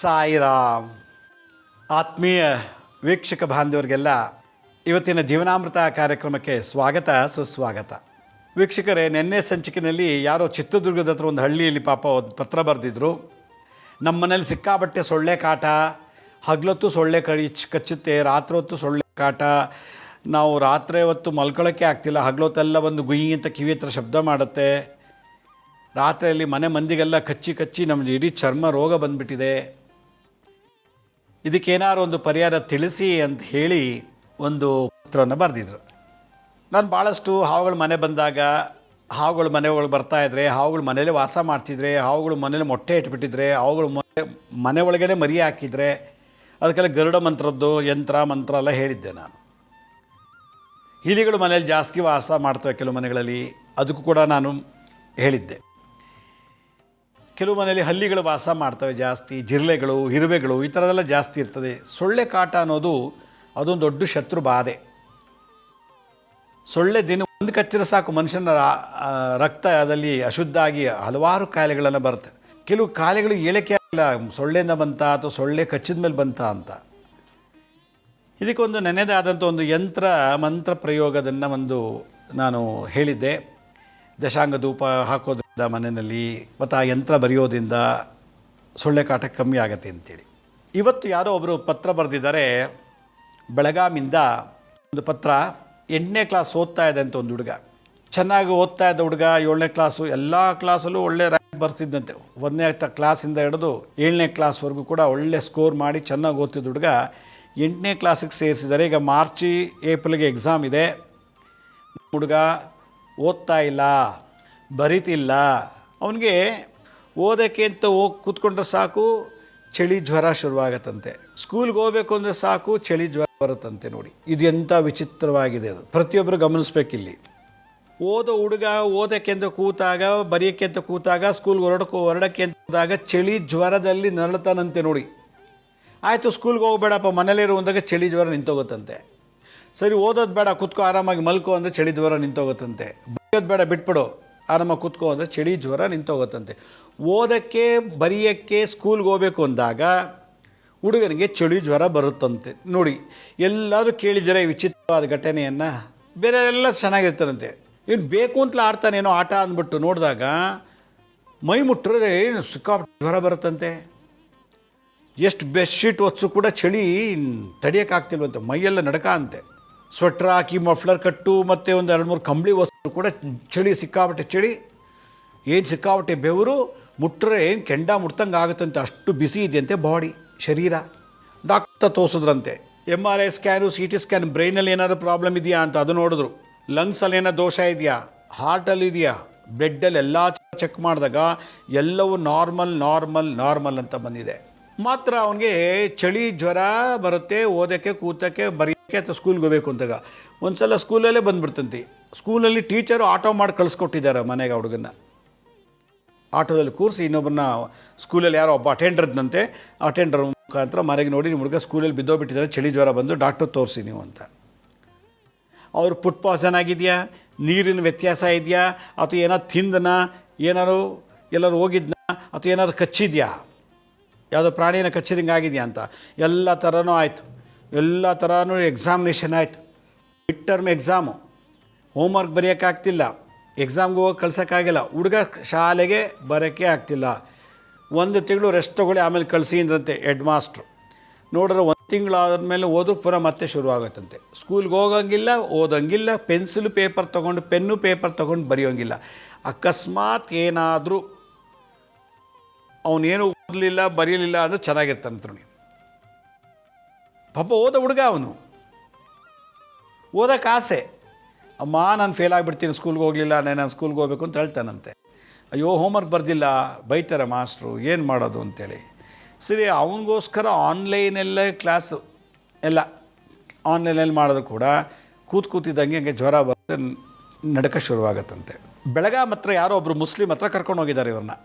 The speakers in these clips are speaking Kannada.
ಸಾಯಿರಾಮ್. ಆತ್ಮೀಯ ವೀಕ್ಷಕ ಬಾಂಧವರಿಗೆಲ್ಲ ಇವತ್ತಿನ ಜೀವನಾಮೃತ ಕಾರ್ಯಕ್ರಮಕ್ಕೆ ಸ್ವಾಗತ ಸುಸ್ವಾಗತ. ವೀಕ್ಷಕರೇ, ನಿನ್ನೆ ಸಂಚಿಕೆಯಲ್ಲಿ ಯಾರೋ ಚಿತ್ರದುರ್ಗದ ಹತ್ರ ಒಂದು ಹಳ್ಳಿಯಲ್ಲಿ ಪಾಪ ಒಂದು ಪತ್ರ ಬರೆದಿದ್ರು. ನಮ್ಮ ಮನೇಲಿ ಸಿಕ್ಕಾಬಟ್ಟೆ ಸೊಳ್ಳೆ ಕಾಟ, ಹಗಲೊತ್ತು ಸೊಳ್ಳೆ ಕಚ್ಚುತ್ತೆ, ರಾತ್ರಿ ಹೊತ್ತು ಸೊಳ್ಳೆ ಕಾಟ, ನಾವು ರಾತ್ರಿ ಹೊತ್ತು ಮಲ್ಕೊಳ್ಳೋಕ್ಕೆ ಆಗ್ತಿಲ್ಲ, ಹಗಲೊತ್ತೆಲ್ಲ ಒಂದು ಗುಯಿ ಅಂತ ಕಿವಿ ಹತ್ರ ಶಬ್ದ ಮಾಡುತ್ತೆ, ರಾತ್ರಿಯಲ್ಲಿ ಮನೆ ಮಂದಿಗೆಲ್ಲ ಕಚ್ಚಿ ನಮ್ಮದು ಇಡೀ ಚರ್ಮ ರೋಗ ಬಂದುಬಿಟ್ಟಿದೆ, ಇದಕ್ಕೇನಾದ್ರು ಒಂದು ಪರಿಹಾರ ತಿಳಿಸಿ ಅಂತ ಹೇಳಿ ಒಂದು ಪತ್ರವನ್ನು ಬರೆದಿದ್ರು. ನಾನು ಭಾಳಷ್ಟು ಹಾವುಗಳು ಮನೆ ಬಂದಾಗ, ಹಾವುಗಳು ಮನೆ ಒಳಗೆ ಬರ್ತಾಯಿದ್ರೆ, ಹಾವುಗಳು ಮನೇಲಿ ವಾಸ ಮಾಡ್ತಿದ್ರೆ, ಹಾವುಗಳು ಮನೇಲಿ ಮೊಟ್ಟೆ ಇಟ್ಬಿಟ್ಟಿದ್ರೆ, ಹಾವುಗಳು ಮನೆ ಒಳಗಡೆ ಮರಿ ಹಾಕಿದರೆ ಅದಕ್ಕೆಲ್ಲ ಗರುಡ ಮಂತ್ರದ್ದು ಮಂತ್ರ ಎಲ್ಲ ಹೇಳಿದ್ದೆ ನಾನು. ಇಲಿಗಳು ಮನೇಲಿ ಜಾಸ್ತಿ ವಾಸ ಮಾಡ್ತವೆ ಕೆಲವು ಮನೆಗಳಲ್ಲಿ, ಅದಕ್ಕೂ ಕೂಡ ನಾನು ಹೇಳಿದ್ದೆ. ಕೆಲವು ಮನೆಯಲ್ಲಿ ಹಲ್ಲಿಗಳು ವಾಸ ಮಾಡ್ತವೆ ಜಾಸ್ತಿ, ಜಿರಳೆಗಳು, ಇರುವೆಗಳು ಈ ಥರದೆಲ್ಲ ಜಾಸ್ತಿ ಇರ್ತದೆ. ಸೊಳ್ಳೆ ಕಾಟ ಅನ್ನೋದು ಅದೊಂದು ದೊಡ್ಡ ಶತ್ರು ಬಾಧೆ. ಸೊಳ್ಳೆ ದಿನ ಒಂದು ಕಚ್ಚಿದ್ರೆ ಸಾಕು, ಮನುಷ್ಯನ ರಕ್ತದಲ್ಲಿ ಅಶುದ್ಧ ಆಗಿ ಹಲವಾರು ಕಾಯಿಲೆಗಳನ್ನು ಬರುತ್ತೆ. ಕೆಲವು ಕಾಯಿಲೆಗಳು ಹೇಳಕ್ಕೆ ಇಲ್ಲ, ಸೊಳ್ಳೆಯಿಂದ ಬಂತ ಅಥವಾ ಸೊಳ್ಳೆ ಕಚ್ಚಿದ ಮೇಲೆ ಬಂತ ಅಂತ. ಇದಕ್ಕೊಂದು ನೆನೆದಾದಂಥ ಒಂದು ಮಂತ್ರ ಪ್ರಯೋಗದನ್ನು ನಾನು ಹೇಳಿದ್ದೆ. ದಶಾಂಗ ಧೂಪ ಹಾಕೋದ್ರಿಂದ ಮನೆಯಲ್ಲಿ ಮತ್ತು ಆ ಯಂತ್ರ ಬರೆಯೋದ್ರಿಂದ ಸೊಳ್ಳೆ ಕಾಟ ಕಮ್ಮಿ ಆಗುತ್ತೆ ಅಂತೇಳಿ. ಇವತ್ತು ಯಾರೋ ಒಬ್ಬರು ಪತ್ರ ಬರೆದಿದ್ದಾರೆ ಬೆಳಗಾಮಿಂದ. ಒಂದು ಪತ್ರ, 8ನೇ ಕ್ಲಾಸ್ ಓದ್ತಾ ಇದೆ ಅಂತ ಒಂದು ಹುಡುಗ, ಚೆನ್ನಾಗಿ ಓದ್ತಾ ಇದ್ದ ಹುಡುಗ, 7ನೇ ಕ್ಲಾಸು, ಎಲ್ಲ ಕ್ಲಾಸಲ್ಲೂ ಒಳ್ಳೆ ರ್ಯಾಂಕ್ ಬರ್ತಿದ್ದಂತೆ. 1ನೇ ಕ್ಲಾಸಿಂದ ಹಿಡಿದು 7ನೇ ಕ್ಲಾಸ್ವರೆಗೂ ಕೂಡ ಒಳ್ಳೆ ಸ್ಕೋರ್ ಮಾಡಿ ಚೆನ್ನಾಗಿ ಓದ್ತಿದ್ದ ಹುಡುಗ 8ನೇ ಕ್ಲಾಸಿಗೆ ಸೇರಿಸಿದ್ದಾರೆ. ಈಗ ಮಾರ್ಚ್ ಏಪ್ರಿಲ್ಗೆ ಎಕ್ಸಾಮ್ ಇದೆ. ಹುಡುಗ ಓದ್ತಾ ಇಲ್ಲ, ಬರೀತಿಲ್ಲ. ಅವನಿಗೆ ಓದೋಕ್ಕೆ ಅಂತ ಹೋಗಿ ಕೂತ್ಕೊಂಡ್ರೆ ಸಾಕು ಚಳಿ ಜ್ವರ ಶುರುವಾಗತ್ತಂತೆ. ಸ್ಕೂಲ್ಗೆ ಹೋಗ್ಬೇಕು ಅಂದರೆ ಸಾಕು ಚಳಿ ಜ್ವರ ಬರುತ್ತಂತೆ. ನೋಡಿ, ಇದು ಎಂಥ ವಿಚಿತ್ರವಾಗಿದೆ. ಅದು ಪ್ರತಿಯೊಬ್ಬರು ಗಮನಿಸ್ಬೇಕಿಲ್ಲಿ. ಓದೋ ಹುಡುಗ ಓದೋಕ್ಕೆ ಅಂತ ಕೂತಾಗ, ಬರೆಯೋಕ್ಕೆ ಅಂತ ಕೂತಾಗ, ಸ್ಕೂಲ್ಗೆ ಹೊರಡೋಕ್ಕೆ ಅಂತ ಹೋದಾಗ ಚಳಿ ಜ್ವರದಲ್ಲಿ ನರಳತಾನಂತೆ. ನೋಡಿ, ಆಯಿತು ಸ್ಕೂಲ್ಗೆ ಹೋಗ್ಬೇಡಪ್ಪ, ಮನೇಲಿರೋ ಅಂದಾಗ ಚಳಿ ಜ್ವರ ನಿಂತೋಗುತ್ತಂತೆ. ಸರಿ, ಓದೋದು ಬೇಡ, ಕೂತ್ಕೋ ಆರಾಮಾಗಿ ಮಲ್ಕೋ ಅಂದರೆ ಚಳಿ ಜ್ವರ ನಿಂತೋಗುತ್ತಂತೆ. ಬರೆಯೋದು ಬೇಡ, ಬಿಟ್ಬಿಡು, ಆರಾಮಾಗಿ ಕೂತ್ಕೋ ಅಂದರೆ ಚಳಿ ಜ್ವರ ನಿಂತೋಗುತ್ತಂತೆ. ಓದೋಕ್ಕೆ ಬರೆಯೋಕ್ಕೆ ಸ್ಕೂಲ್ಗೆ ಹೋಗ್ಬೇಕು ಅಂದಾಗ ಹುಡುಗನಿಗೆ ಚಳಿ ಜ್ವರ ಬರುತ್ತಂತೆ. ನೋಡಿ, ಎಲ್ಲರೂ ಕೇಳಿದ್ದೀರ ಈ ವಿಚಿತ್ರವಾದ ಘಟನೆಯನ್ನು. ಬೇರೆ ಎಲ್ಲ ಚೆನ್ನಾಗಿರ್ತಾರಂತೆ, ಇನ್ನು ಬೇಕು ಅಂತಲೇ ಆಡ್ತಾನೇನೋ ಆಟ ಅಂದ್ಬಿಟ್ಟು ನೋಡಿದಾಗ ಮೈ ಮುಟ್ಟರೆ ಸಿಕ್ಕಾಪಟ್ಟೆ ಜ್ವರ ಬರುತ್ತಂತೆ. ಎಷ್ಟು ಬೆಡ್ಶೀಟ್ ಒತ್ಸು ಕೂಡ ಚಳಿ ತಡೆಯೋಕ್ಕಾಗ್ತಿಲ್ವಂತೆ, ಮೈಯೆಲ್ಲ ನಡಕ ಅಂತೆ. ಸ್ವೆಟ್ರ್ ಹಾಕಿ, ಮಫ್ಲರ್ ಕಟ್ಟು ಮತ್ತು ಒಂದು 2-3 ಕಂಬಳಿ ಒತ್ತು ಕೂಡ ಚಳಿ, ಸಿಕ್ಕಾಪಟ್ಟೆ ಚಳಿ, ಏನು ಸಿಕ್ಕಾಪಟ್ಟೆ ಬೆವರು, ಮುಟ್ಟರೆ ಏನು ಕೆಂಡ ಮುಟ್ತಂಗೆ ಆಗುತ್ತಂತೆ, ಅಷ್ಟು ಬಿಸಿ ಇದೆಯಂತೆ ಬಾಡಿ, ಶರೀರ. ಡಾಕ್ಟರ್ ತೋರಿಸಿದ್ರಂತೆ, MRI ಸ್ಕ್ಯಾನು, CT ಸ್ಕ್ಯಾನ್, ಬ್ರೈನಲ್ಲಿ ಏನಾದರೂ ಪ್ರಾಬ್ಲಮ್ ಇದೆಯಾ ಅಂತ ಅದು ನೋಡಿದ್ರು. ಲಂಗ್ಸಲ್ಲಿ ಏನೋ ದೋಷ ಇದೆಯಾ, ಹಾರ್ಟಲ್ಲಿ ಇದೆಯಾ, ಬ್ಲಡ್ಡಲ್ಲಿ ಎಲ್ಲ ಚೆಕ್ ಮಾಡಿದಾಗ ಎಲ್ಲವೂ ನಾರ್ಮಲ್ ಅಂತ ಬಂದಿದೆ. ಮಾತ್ರ ಅವನಿಗೆ ಚಳಿ ಜ್ವರ ಬರುತ್ತೆ, ಓದೋಕ್ಕೆ, ಕೂತಕ್ಕೆ, ಬರೆಯೋಕ್ಕೆ ಅಥವಾ ಸ್ಕೂಲ್ಗೆ ಹೋಗಬೇಕು ಅಂತಾಗ. ಒಂದು ಸಲ ಸ್ಕೂಲಲ್ಲೇ ಬಂದುಬಿಡ್ತಂತೆ. ಸ್ಕೂಲಲ್ಲಿ ಟೀಚರು ಆಟೋ ಮಾಡಿ ಕಳಿಸ್ಕೊಟ್ಟಿದ್ದಾರೆ ಮನೆಗೆ ಹುಡುಗನ್ನ. ಆಟೋದಲ್ಲಿ ಕೂರಿಸಿ ಇನ್ನೊಬ್ಬರನ್ನ ಸ್ಕೂಲಲ್ಲಿ ಯಾರೋ ಒಬ್ಬ ಅಟೆಂಡರ್ ಇದ್ದಂತೆ, ಅಟೆಂಡರ್ ಮುಖಾಂತರ ಮನೆಗೆ ನೋಡಿ, ನಿಮ್ಮ ಹುಡುಗ ಸ್ಕೂಲಲ್ಲಿ ಬಿದ್ದೋಗ್ಬಿಟ್ಟಿದ್ದಾರೆ, ಚಳಿ ಜ್ವರ ಬಂದು ಡಾಕ್ಟರ್ ತೋರಿಸಿ ನೀವು ಅಂತ. ಅವರು ಫುಡ್ ಪಾಯ್ಸನ್ ಆಗಿದೆಯಾ, ನೀರಿನ ವ್ಯತ್ಯಾಸ ಇದೆಯಾ, ಅಥವಾ ಏನಾದ್ರು ತಿಂದನ, ಎಲ್ಲರೂ ಹೋಗಿದ್ನ, ಅಥವಾ ಏನಾದ್ರು ಕಚ್ಚಿದ್ಯಾ, ಯಾವುದೋ ಪ್ರಾಣಿನ ಕಚ್ಚಿದಂಗೆ ಆಗಿದೆಯಾ ಅಂತ ಎಲ್ಲ ಥರನೂ ಆಯಿತು. ಎಲ್ಲ ಥರನೂ ಎಕ್ಸಾಮಿನೇಷನ್ ಆಯಿತು. ಮಿಡ್ ಟರ್ಮ್ ಎಕ್ಸಾಮು, ಹೋಮ್ವರ್ಕ್ ಬರೆಯೋಕ್ಕಾಗ್ತಿಲ್ಲ, ಎಕ್ಸಾಮ್ಗೆ ಹೋಗಿ ಕಳ್ಸೋಕ್ಕಾಗಿಲ್ಲ, ಹುಡುಗ ಶಾಲೆಗೆ ಬರೋಕ್ಕೆ ಆಗ್ತಿಲ್ಲ. 1 ತಿಂಗಳು ರೆಸ್ಟ್ ತೊಗೊಳ್ಳಿ, ಆಮೇಲೆ ಕಳಿಸಿ ಅಂದ್ರಂತೆ ಹೆಡ್ ಮಾಸ್ಟ್ರು. ನೋಡಿದ್ರೆ 1 ತಿಂಗಳಾದ್ಮೇಲೆ ಓದೋಕೆ ಪುನಃ ಮತ್ತೆ ಶುರುವಾಗುತ್ತಂತೆ. ಸ್ಕೂಲ್ಗೆ ಹೋಗೋಂಗಿಲ್ಲ, ಓದೋಂಗಿಲ್ಲ, ಪೆನ್ಸಿಲು ಪೇಪರ್ ತೊಗೊಂಡು, ಪೆನ್ನು ಪೇಪರ್ ತೊಗೊಂಡು ಬರೆಯೋಂಗಿಲ್ಲ. ಅಕಸ್ಮಾತ್ ಏನಾದರೂ ಅವನೇನು ಓದಲಿಲ್ಲ, ಬರೀಲಿಲ್ಲ ಅಂದರೆ ಚೆನ್ನಾಗಿರ್ತಾನಂತ ನೋಡಿ. ಪಾಪ ಓದೋ ಹುಡುಗ, ಅವನು ಓದೋಕ್ಕೆ ಆಸೆ. ಅಮ್ಮ ನಾನು ಫೇಲ್ ಆಗಿಬಿಡ್ತೀನಿ, ಸ್ಕೂಲ್ಗೆ ಹೋಗಲಿಲ್ಲ, ನಾನು ಸ್ಕೂಲ್ಗೆ ಹೋಗ್ಬೇಕು ಅಂತ ಹೇಳ್ತಾನಂತೆ. ಅಯ್ಯೋ ಹೋಮ್ವರ್ಕ್ ಬರ್ದಿಲ್ಲ, ಬೈತಾರೆ ಮಾಸ್ಟ್ರು, ಏನು ಮಾಡೋದು ಅಂತೇಳಿ. ಸರಿ, ಅವನಿಗೋಸ್ಕರ ಆನ್ಲೈನಲ್ಲೇ ಕ್ಲಾಸು ಎಲ್ಲ ಆನ್ಲೈನಲ್ಲಿ ಮಾಡಿದ್ರು ಕೂಡ ಕೂತಿದ್ದಂಗೆ ಹಂಗೆ ಜ್ವರ ಬರುತ್ತೆ, ನಡಕ ಶುರುವಾಗತ್ತಂತೆ. ಬೆಳಗಾಂ ಹತ್ರ ಯಾರೋ ಒಬ್ಬರು ಮುಸ್ಲಿಮ್ ಹತ್ರ ಕರ್ಕೊಂಡು ಹೋಗಿದ್ದಾರೆ ಇವ್ರನ್ನ.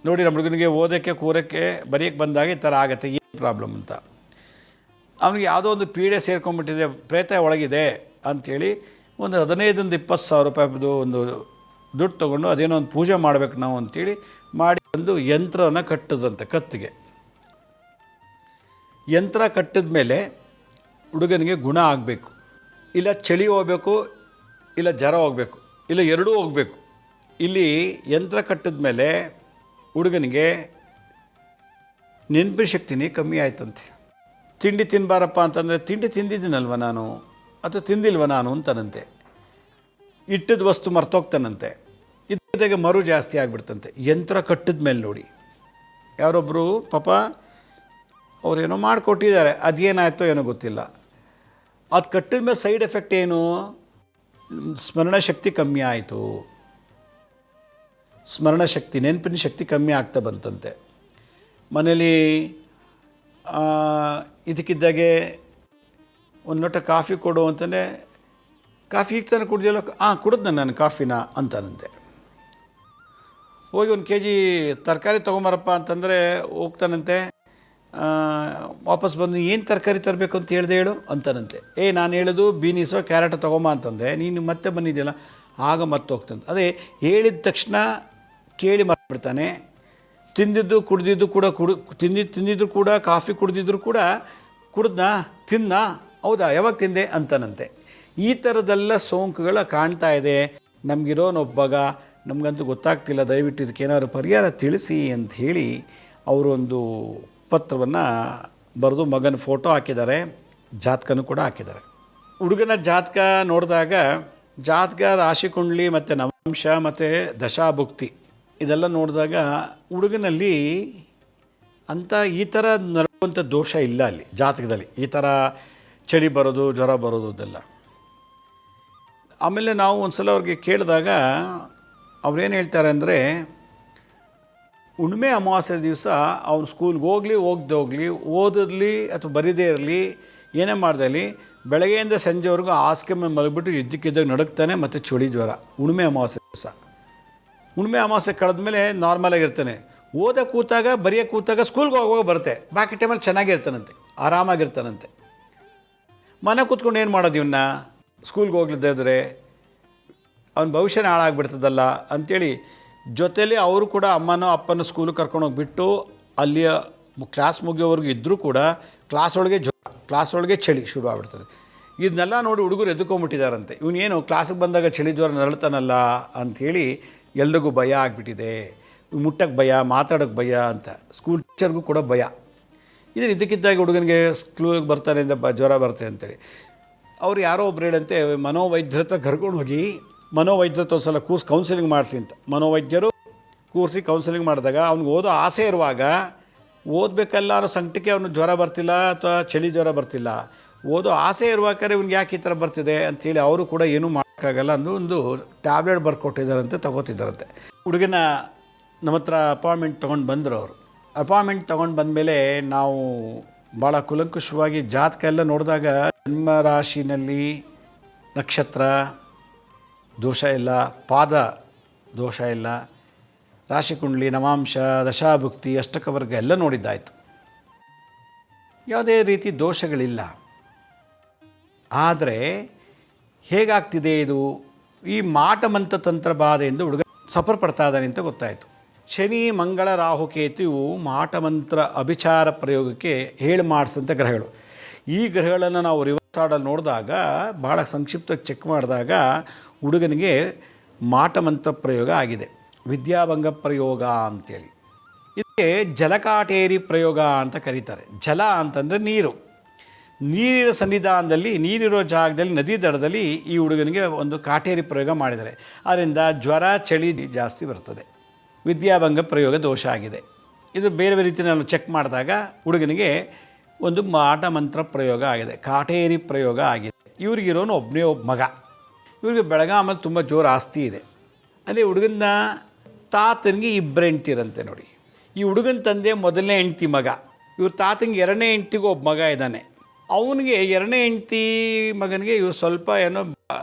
ನೋಡಿ, ನಮ್ಮ ಹುಡುಗನಿಗೆ ಓದೋಕ್ಕೆ, ಕೂರಕ್ಕೆ, ಬರೆಯೋಕ್ಕೆ ಬಂದಾಗ ಈ ಥರ ಆಗುತ್ತೆ, ಏನು ಪ್ರಾಬ್ಲಮ್ ಅಂತ. ಅವನಿಗೆ ಯಾವುದೋ ಒಂದು ಪೀಡೆ ಸೇರ್ಕೊಂಡ್ಬಿಟ್ಟಿದೆ, ಪ್ರೇತ ಒಳಗಿದೆ ಅಂಥೇಳಿ ಒಂದು 15-20 ಸಾವಿರ ರೂಪಾಯಿದು ಒಂದು ದುಡ್ಡು ತೊಗೊಂಡು ಅದೇನೋ ಒಂದು ಪೂಜೆ ಮಾಡಬೇಕು ನಾವು ಅಂಥೇಳಿ ಮಾಡಿ ಒಂದು ಯಂತ್ರವನ್ನು ಕಟ್ಟಿದಂತೆ ಕತ್ತಿಗೆ. ಯಂತ್ರ ಕಟ್ಟಿದ ಮೇಲೆ ಹುಡುಗನಿಗೆ ಗುಣ ಆಗಬೇಕು, ಇಲ್ಲ ಚಳಿ ಹೋಗಬೇಕು, ಇಲ್ಲ ಜ್ವರ ಹೋಗಬೇಕು, ಇಲ್ಲ ಎರಡೂ ಹೋಗಬೇಕು. ಇಲ್ಲಿ ಯಂತ್ರ ಕಟ್ಟಿದ ಮೇಲೆ ಹುಡುಗನಿಗೆ ನೆನಪಿನ ಶಕ್ತಿನೇ ಕಮ್ಮಿ ಆಯ್ತಂತೆ. ತಿಂಡಿ ತಿನ್ನಬಾರಪ್ಪ ಅಂತಂದರೆ ತಿಂಡಿ ತಿಂದಿದ್ದೀನಲ್ವ ನಾನು ಅಥವಾ ತಿಂದಿಲ್ವ ನಾನು ಅಂತಾನಂತೆ. ಇಟ್ಟಿದ ವಸ್ತು ಮರ್ತೋಗ್ತಾನಂತೆ. ಇದ್ದದಾಗೆ ಮರು ಜಾಸ್ತಿ ಆಗಿಬಿಡ್ತಂತೆ ಯಂತ್ರ ಕಟ್ಟಿದ ಮೇಲೆ. ನೋಡಿ, ಯಾರೊಬ್ಬರು ಪಾಪ ಅವರೇನೋ ಮಾಡಿಕೊಟ್ಟಿದ್ದಾರೆ, ಅದೇನಾಯ್ತೋ ಏನೋ ಗೊತ್ತಿಲ್ಲ. ಅದು ಕಟ್ಟಿದ ಮೇಲೆ ಸೈಡ್ ಎಫೆಕ್ಟ್ ಏನು? ಸ್ಮರಣ ಶಕ್ತಿ ಕಮ್ಮಿ ಆಯಿತು. ಸ್ಮರಣ ಶಕ್ತಿ, ನೆನಪಿನ ಶಕ್ತಿ ಕಮ್ಮಿ ಆಗ್ತಾ ಬಂತಂತೆ. ಮನೇಲಿ ಇದಕ್ಕಿದ್ದಾಗೆ ಒಂದು ಲೋಟ ಕಾಫಿ ಕೊಡು ಅಂತಲೇ, ಕಾಫಿ ಈಗ ತಾನೆ ಕುಡ್ದಿಲ್ಲ, ಕುಡಿದ್ನ ನಾನು ಕಾಫಿನ ಅಂತಾನಂತೆ. ಹೋಗಿ 1 kg ತರಕಾರಿ ತೊಗೊಂಬರಪ್ಪ ಅಂತಂದರೆ ಹೋಗ್ತಾನಂತೆ. ವಾಪಸ್ ಬಂದು ಏನು ತರಕಾರಿ ತರಬೇಕು ಅಂತ ಹೇಳು ಅಂತಾನಂತೆ. ನಾನು ಹೇಳೋದು ಬೀನೀಸೋ ಕ್ಯಾರೆಟೋ ತೊಗೊಂಬ ಅಂತಂದೆ, ನೀನು ಮತ್ತೆ ಬಂದಿದೆಯಲ್ಲ, ಆಗ ಮತ್ತೆ ಹೋಗ್ತಾನೆ. ಅದೇ ಹೇಳಿದ ತಕ್ಷಣ ಕೇಳಿ ಮಾಡಿಬಿಡ್ತಾನೆ. ತಿಂದಿದ್ದು ಕುಡ್ದಿದ್ದು ಕೂಡ ತಿಂದಿದ್ರು ಕೂಡ, ಕಾಫಿ ಕುಡ್ದಿದ್ರು ಕೂಡ, ಕುಡ್ದಾ ತಿನ್ನಾ, ಹೌದಾ ಯಾವಾಗ ತಿಂದೆ ಅಂತಾನಂತೆ. ಈ ಥರದ್ದೆಲ್ಲ ಸೋಂಕುಗಳ ಕಾಣ್ತಾ ಇದೆ. ನಮಗಿರೋನೊಬ್ಬಗ, ನಮಗಂತೂ ಗೊತ್ತಾಗ್ತಿಲ್ಲ, ದಯವಿಟ್ಟು ಇದಕ್ಕೇನಾದ್ರು ಪರಿಹಾರ ತಿಳಿಸಿ ಅಂತ ಹೇಳಿ ಅವರೊಂದು ಪತ್ರವನ್ನು ಬರೆದು ಮಗನ ಫೋಟೋ ಹಾಕಿದ್ದಾರೆ, ಜಾತಕನೂ ಕೂಡ ಹಾಕಿದ್ದಾರೆ. ಹುಡುಗನ ಜಾತಕ ನೋಡಿದಾಗ, ಜಾತಕ ರಾಶಿ ಕುಂಡಲಿ ಮತ್ತು ನವಾಂಶ ಮತ್ತು ದಶಾಭುಕ್ತಿ ಇದೆಲ್ಲ ನೋಡಿದಾಗ ಹುಡುಗನಲ್ಲಿ ಅಂಥ ಈ ಥರ ನಡುವಂಥ ದೋಷ ಇಲ್ಲ. ಅಲ್ಲಿ ಜಾತಕದಲ್ಲಿ ಈ ಥರ ಚಳಿ ಬರೋದು, ಜ್ವರ ಬರೋದು ಇದೆಲ್ಲ. ಆಮೇಲೆ ನಾವು ಒಂದು ಸಲ ಅವ್ರಿಗೆ ಕೇಳಿದಾಗ ಅವ್ರೇನು ಹೇಳ್ತಾರೆ ಅಂದರೆ, ಹುಣ್ಣಿಮೆ ಅಮಾವಾಸ್ಯೆ ದಿವಸ ಅವ್ನು ಸ್ಕೂಲ್ಗೆ ಹೋಗಲಿ ಓದಿರಲಿ ಅಥವಾ ಬರೀದೇ ಇರಲಿ, ಏನೇ ಮಾಡ್ದಲ್ಲಿ ಬೆಳಗ್ಗೆಯಿಂದ ಸಂಜೆವರೆಗೂ ಹಾಸಿಗೆ ಮೇಲೆ ಮಲಗಿಬಿಟ್ಟು ಇದ್ದಕ್ಕಿದ್ದಾಗ ನಡುಕ್ತಾನೆ ಮತ್ತು ಚಳಿ ಜ್ವರ. ಹುಣ್ಣಿಮೆ ಅಮಾವಾಸ್ಯೆ ದಿವಸ, ಹುಣ್ಣಿಮೆ ಅಮಾವಾಸ್ಯೆ ಕಳೆದ್ಮೇಲೆ ನಾರ್ಮಲಾಗಿರ್ತಾನೆ. ಕೂತಾಗ ಬರೆಯೋಕೆ ಕೂತಾಗ ಸ್ಕೂಲ್ಗೆ ಹೋಗುವಾಗ ಬರುತ್ತೆ, ಬಾಕಿ ಟೈಮಲ್ಲಿ ಚೆನ್ನಾಗಿರ್ತಾನಂತೆ, ಆರಾಮಾಗಿರ್ತಾನಂತೆ. ಮನೆ ಕೂತ್ಕೊಂಡು ಏನು ಮಾಡೋದು ಇವನ್ನ, ಸ್ಕೂಲ್ಗೆ ಹೋಗ್ಲಿದ್ದೇ ಇದ್ದರೆ ಅವನ ಭವಿಷ್ಯನೇ ಹಾಳಾಗ್ಬಿಡ್ತದಲ್ಲ ಅಂಥೇಳಿ ಜೊತೆಯಲ್ಲಿ ಅವರು ಕೂಡ ಅಮ್ಮನೋ ಅಪ್ಪನೋ ಸ್ಕೂಲಿಗೆ ಕರ್ಕೊಂಡೋಗಿಬಿಟ್ಟು ಅಲ್ಲಿಯ ಕ್ಲಾಸ್ ಮುಗಿಯೋವರೆಗೂ ಇದ್ದರೂ ಕೂಡ ಕ್ಲಾಸ್ ಒಳಗೆ ಚಳಿ ಶುರು ಆಗ್ಬಿಡ್ತದೆ. ಇದನ್ನೆಲ್ಲ ನೋಡಿ ಹುಡುಗರು ಎದ್ದುಕೊಂಡ್ಬಿಟ್ಟಿದ್ದಾರಂತೆ. ಇವನೇನು ಕ್ಲಾಸಿಗೆ ಬಂದಾಗ ಚಳಿ ಜ್ವರ ನರಳ್ತಾನಲ್ಲ ಅಂಥೇಳಿ ಎಲ್ರಿಗೂ ಭಯ ಆಗಿಬಿಟ್ಟಿದೆ. ಮುಟ್ಟಕ್ಕೆ ಭಯ, ಮಾತಾಡೋಕ್ಕೆ ಭಯ ಅಂತ, ಸ್ಕೂಲ್ ಟೀಚರ್ಗೂ ಕೂಡ ಭಯ. ಇದಕ್ಕಿದ್ದಾಗಿ ಹುಡುಗನಿಗೆ ಸ್ಕೂಲಿಗೆ ಬರ್ತಾನೆ ಅಂತ ಜ್ವರ ಬರುತ್ತೆ ಅಂತೇಳಿ ಅವ್ರು ಯಾರೋ ಒಬ್ರು ಹೇಳಂತೆ ಮನೋವೈದ್ಯರ ಹತ್ರ ಕರ್ಕೊಂಡು ಹೋಗಿ, ಮನೋವೈದ್ಯರ ಹತ್ರ ಒಂದು ಸಲ ಕೌನ್ಸಿಲಿಂಗ್ ಮಾಡಿಸಿ ಅಂತ. ಮನೋವೈದ್ಯರು ಕೂರಿಸಿ ಕೌನ್ಸಿಲಿಂಗ್ ಮಾಡಿದಾಗ ಅವ್ನಿಗೆ ಓದೋ ಆಸೆ ಇರುವಾಗ, ಓದಬೇಕಲ್ಲ ಅನ್ನೋ ಸಂಕಟಕ್ಕೆ ಅವನು ಜ್ವರ ಬರ್ತಿಲ್ಲ ಅಥವಾ ಚಳಿ ಜ್ವರ ಬರ್ತಿಲ್ಲ, ಓದೋ ಆಸೆ ಇರುವಾಗಾರೆ ಇವ್ನಿಗೆ ಯಾಕೆ ಈ ಥರ ಬರ್ತಿದೆ ಅಂಥೇಳಿ ಅವರು ಕೂಡ ಏನೂ ಮಾಡೋಕ್ಕಾಗಲ್ಲ ಅಂದು ಒಂದು ಟ್ಯಾಬ್ಲೆಟ್ ಬರ್ಕೊಟ್ಟಿದ್ದಾರಂತೆ, ತಗೋತಿದ್ದಾರಂತೆ. ಹುಡುಗನ ನಮ್ಮ ಹತ್ರ ಅಪಾಯಿಂಟ್ಮೆಂಟ್ ತೊಗೊಂಡು ಬಂದರು. ಅವರು ಅಪಾಯಿಂಟ್ಮೆಂಟ್ ತೊಗೊಂಡು ಬಂದಮೇಲೆ ನಾವು ಭಾಳ ಕುಲಂಕುಷವಾಗಿ ಜಾತಕ ಎಲ್ಲ ನೋಡಿದಾಗ ಜನ್ಮರಾಶಿನಲ್ಲಿ ನಕ್ಷತ್ರ ದೋಷ ಇಲ್ಲ, ಪಾದ ದೋಷ ಇಲ್ಲ, ರಾಶಿ ಕುಂಡಲಿ, ನವಾಂಶ, ದಶಾಭುಕ್ತಿ, ಅಷ್ಟಕವರ್ಗ ಎಲ್ಲ ನೋಡಿದ್ದಾಯಿತು. ಯಾವುದೇ ರೀತಿ ದೋಷಗಳಿಲ್ಲ. ಆದರೆ ಹೇಗಾಗ್ತಿದೆ ಇದು, ಈ ಮಾಟಮಂತ ತಂತ್ರ ಬಾಧೆಯಿಂದ ಹುಡುಗ ಸಫರ್ ಪಡ್ತಾ ಇದ್ದಾನೆ ಅಂತ ಗೊತ್ತಾಯಿತು. ಶನಿ, ಮಂಗಳ, ರಾಹುಕೇತುವು ಮಾಟಮಂತ್ರ ಅಭಿಚಾರ ಪ್ರಯೋಗಕ್ಕೆ ಹೇಳಿ ಮಾಡಿಸಿದಂಥ ಗ್ರಹಗಳು. ಈ ಗ್ರಹಗಳನ್ನು ನಾವು ರಿವರ್ಸ್ ಆರ್ಡಲ್ಲಿ ನೋಡಿದಾಗ, ಭಾಳ ಸಂಕ್ಷಿಪ್ತ ಚೆಕ್ ಮಾಡಿದಾಗ ಹುಡುಗನಿಗೆ ಮಾಟಮಂತ್ರ ಪ್ರಯೋಗ ಆಗಿದೆ, ವಿದ್ಯಾಭಂಗ ಪ್ರಯೋಗ ಅಂತೇಳಿ. ಇದಕ್ಕೆ ಜಲಕಾಟೇರಿ ಪ್ರಯೋಗ ಅಂತ ಕರೀತಾರೆ. ಜಲ ಅಂತಂದರೆ ನೀರು, ನೀರಿನ ಸನ್ನಿಧಾನದಲ್ಲಿ, ನೀರಿರೋ ಜಾಗದಲ್ಲಿ, ನದಿ ದಡದಲ್ಲಿ ಈ ಹುಡುಗನಿಗೆ ಒಂದು ಕಾಟೇರಿ ಪ್ರಯೋಗ ಮಾಡಿದ್ದಾರೆ. ಆದ್ದರಿಂದ ಜ್ವರ, ಚಳಿ ಜಾಸ್ತಿ ಬರ್ತದೆ. ವಿದ್ಯಾಭಂಗ ಪ್ರಯೋಗ ದೋಷ ಆಗಿದೆ. ಇದು ಬೇರೆ ಬೇರೆ ರೀತಿ ನಾನು ಚೆಕ್ ಮಾಡಿದಾಗ ಹುಡುಗನಿಗೆ ಒಂದು ಮಾಟಮಂತ್ರ ಪ್ರಯೋಗ ಆಗಿದೆ, ಕಾಟೇರಿ ಪ್ರಯೋಗ ಆಗಿದೆ. ಇವ್ರಿಗಿರೋನು ಒಬ್ಬ ಮಗ. ಇವ್ರಿಗೆ ಬೆಳಗಾಮಲ್ಲಿ ತುಂಬ ಜೋರು ಆಸ್ತಿ ಇದೆ. ಅದೇ ಹುಡುಗನ ತಾತನಿಗೆ 2 ಹೆಂಡ್ತಿರಂತೆ. ನೋಡಿ, ಈ ಹುಡುಗನ ತಂದೆ ಮೊದಲನೇ ಹೆಂಡ್ತಿ ಮಗ, ಇವ್ರ ತಾತನಿಗೆ 2ನೇ ಹೆಂಡ್ತಿಗೂ ಒಬ್ಬ ಮಗ ಇದ್ದಾನೆ. ಅವನಿಗೆ 2ನೇ ಹೆಂಡ್ತಿ ಮಗನಿಗೆ ಇವ್ರು ಸ್ವಲ್ಪ ಏನೋ